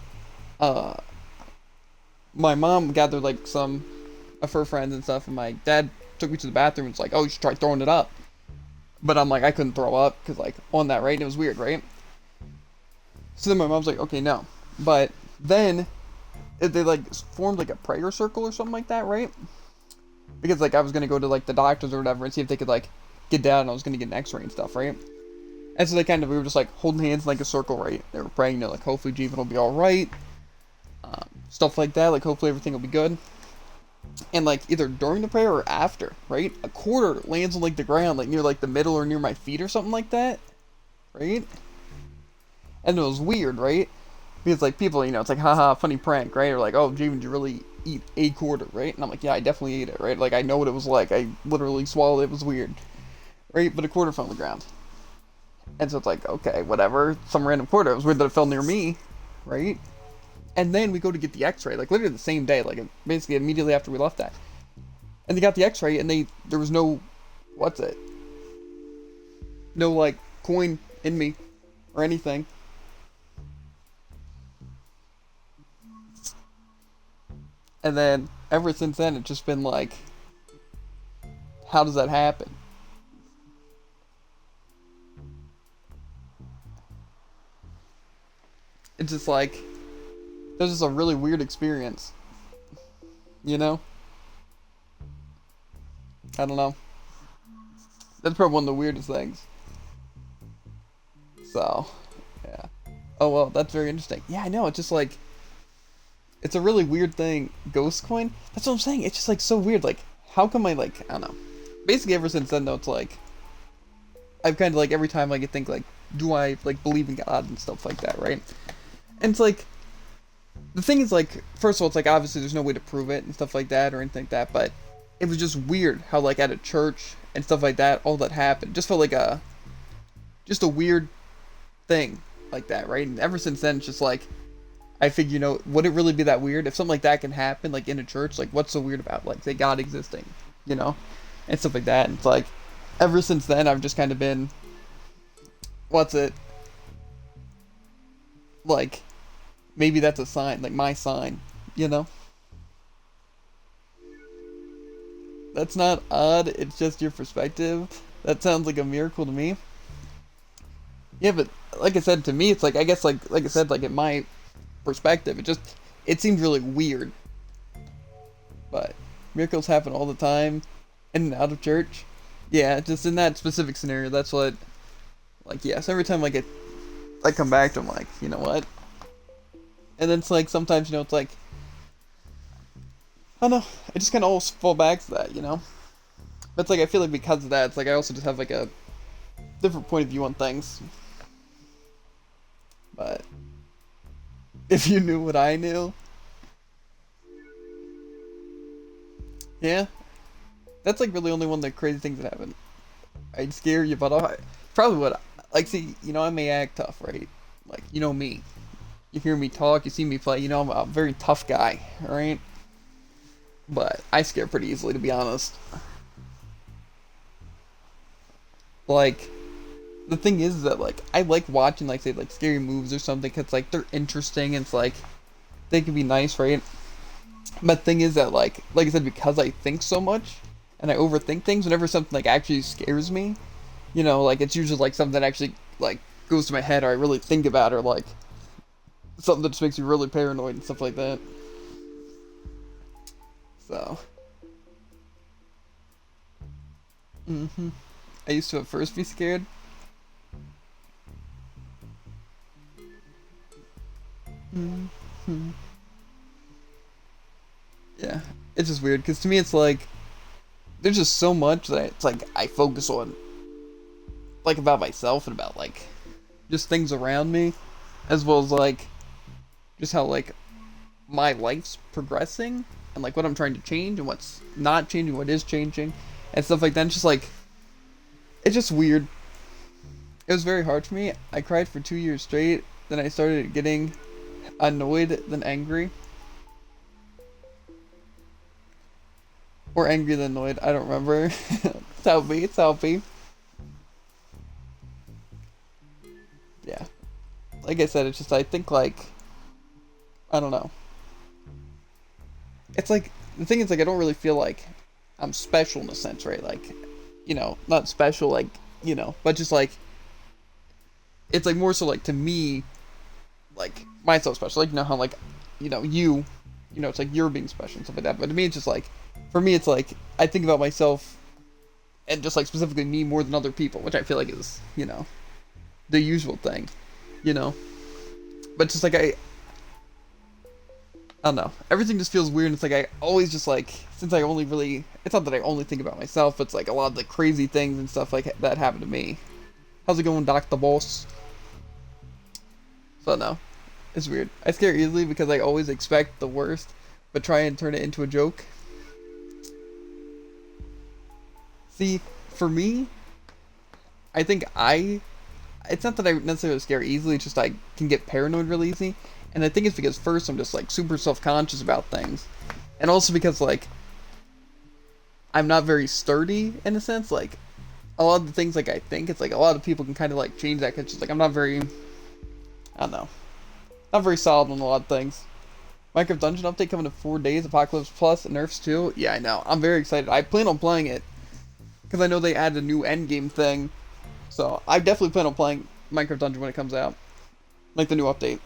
my mom gathered like some of her friends and stuff, and my dad took me to the bathroom and was like, oh, you should try throwing it up. But I'm like, I couldn't throw up, because like, on that, right? And it was weird, right? So then my mom's like, okay, no. But then, they like formed like a prayer circle or something like that, right? Because like I was going to go to like the doctors or whatever and see if they could like get down, and I was going to get an x-ray and stuff, right? And so we were just like holding hands in like a circle, right? They were praying, you know, like hopefully Jeevan will be alright. Stuff like that, like hopefully everything will be good. And like either during the prayer or after, right? A quarter lands on like the ground, like near like the middle or near my feet or something like that, right? And it was weird, right? Because like people, you know, it's like, haha, funny prank, right? Or like, oh, Jeevan, did you really eat a quarter, right? And I'm like, yeah, I definitely ate it, right? Like I know what it was like. I literally swallowed it. It was weird, right? But a quarter fell on the ground. And so it's like, okay, whatever, some random quarter. It was weird that it fell near me, right? And then we go to get the x-ray, like literally the same day, like basically immediately after we left that. And they got the x-ray, and there was no, no like coin in me or anything. And then ever since then, it's just been like, how does that happen? It's just like, it was just a really weird experience, you know? I don't know. That's probably one of the weirdest things. So, yeah. Oh, well, that's very interesting. Yeah, I know, it's just like, it's a really weird thing. Ghost coin? That's what I'm saying. It's just like so weird. Like, how come I like, I don't know. Basically ever since then though, it's like, I've kind of like, every time I think like, do I like believe in God and stuff like that, right? And it's like, the thing is like, first of all, it's like obviously there's no way to prove it and stuff like that or anything like that, but it was just weird how like at a church and stuff like that, all that happened. Just felt like just a weird thing like that, right? And ever since then, it's just like, I figure, you know, would it really be that weird? If something like that can happen, like, in a church, like, what's so weird about, like, say, God existing, you know? And stuff like that. And it's like, ever since then, I've just kind of been, like, maybe that's a sign, like, my sign, you know? That's not odd, it's just your perspective. That sounds like a miracle to me. Yeah, but, like I said, to me, it's like, I guess, like I said, like, in my perspective, it seemed really weird. But miracles happen all the time in and out of church. Yeah, just in that specific scenario, that's what, like, yes, every time I come back to, I'm like, you know what? And then it's like, sometimes, you know, it's like, I don't know, I just kind of always fall back to that, you know? But it's like, I feel like because of that, it's like, I also just have like a different point of view on things. But if you knew what I knew, yeah, that's like really only one of the crazy things that happened. I'd scare you, but I probably would. Like, see, I may act tough, right? Like, you know me. You hear me talk, you see me play, I'm a very tough guy, right? But I scare pretty easily, to be honest. Like, the thing is that, like, I like watching, like, say, like, scary movies or something, because, like, they're interesting, and it's, like, they can be nice, right? But the thing is that, like I said, because I think so much, and I overthink things, whenever something, like, actually scares me, like, it's usually, like, something that actually, like, goes to my head, or I really think about, or, like, something that just makes me really paranoid and stuff like that. So. I used to at first be scared. Yeah. It's just weird, because to me it's like, there's just so much that it's like, I focus on, like, about myself and about, like, just things around me, as well as, like, just how, like, my life's progressing, and, like, what I'm trying to change, and what's not changing, what is changing, and stuff like that. It's just, like, it's just weird. It was very hard for me. I cried for 2 years straight, then I started getting annoyed, then angry. Or angry than annoyed, I don't remember. It's healthy, it's healthy. Yeah. Like I said, it's just, I think, like, I don't know. It's like, the thing is, like, I don't really feel like I'm special in a sense, right? Like, not special, like, but just, like, it's, like, more so, like, to me, like, myself special. Like, how, like, it's like you're being special and stuff like that. But to me, it's just, like, for me, it's, like, I think about myself and just, like, specifically me more than other people, which I feel like is, the usual thing, But just, like, I don't know. Everything just feels weird. And it's like I always just, like, since I only really, it's not that I only think about myself, but it's like a lot of the crazy things and stuff like that happen to me. How's it going, Doc the Boss? So no, it's weird. I scare easily because I always expect the worst, but try and turn it into a joke. See, for me, I think it's not that I necessarily scare easily, it's just I can get paranoid really easy. And I think it's because first I'm just, like, super self-conscious about things. And also because, like, I'm not very sturdy in a sense. Like, a lot of the things, like, I think, it's like a lot of people can kind of, like, change that. Cause it's just, like, I'm not very, I don't know, not very solid on a lot of things. Minecraft Dungeon update coming in 4 days, Apocalypse Plus, and Nerfs too. Yeah, I know. I'm very excited. I plan on playing it. Because I know they added a new endgame thing. So, I definitely plan on playing Minecraft Dungeon when it comes out. Like, the new update.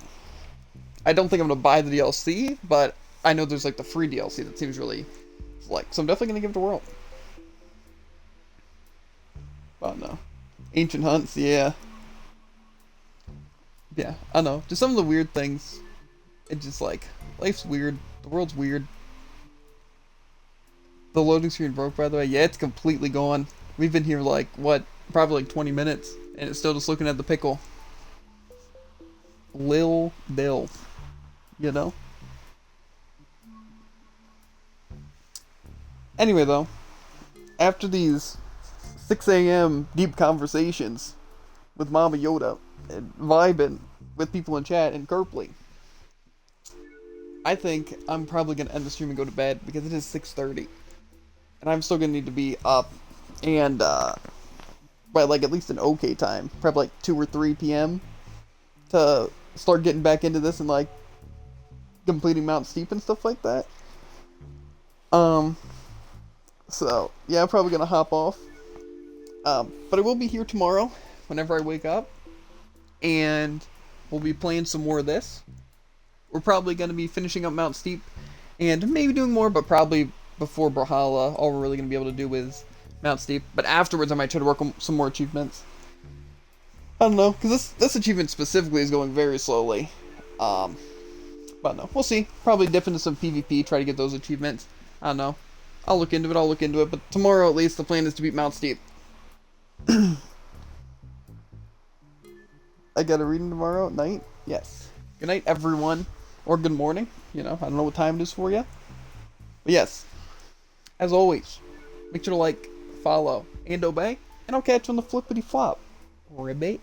I don't think I'm going to buy the DLC, but I know there's, like, the free DLC that seems really, like, so I'm definitely going to give it a whirl. Oh, no. Ancient Hunts, yeah. Yeah, I know. Just some of the weird things. It's just, like, life's weird. The world's weird. The loading screen broke, by the way. Yeah, it's completely gone. We've been here, like, what? Probably, like, 20 minutes. And it's still just looking at the pickle. Lil Bill. Anyway, though, after these 6 a.m. deep conversations with Mama Yoda and vibing with people in chat and Kerpley, I think I'm probably going to end the stream and go to bed because it is 6:30. And I'm still going to need to be up and, by, like, at least an okay time. Probably, like, 2 or 3 p.m. to start getting back into this and, like, completing Mount Steep and stuff like that. So, yeah, I'm probably gonna hop off. But I will be here tomorrow, whenever I wake up. And we'll be playing some more of this. We're probably gonna be finishing up Mount Steep. And maybe doing more, but probably before Brawlhalla, all we're really gonna be able to do is Mount Steep. But afterwards, I might try to work on some more achievements. I don't know, because this achievement specifically is going very slowly. But no, we'll see. Probably dip into some PvP, try to get those achievements. I don't know. I'll look into it, but tomorrow at least the plan is to beat Mount Steep. I got a reading tomorrow night? Yes. Good night, everyone. Or good morning. I don't know what time it is for you. But yes, as always, make sure to like, follow, and obey. and I'll catch you on the flippity flop. Ribbit.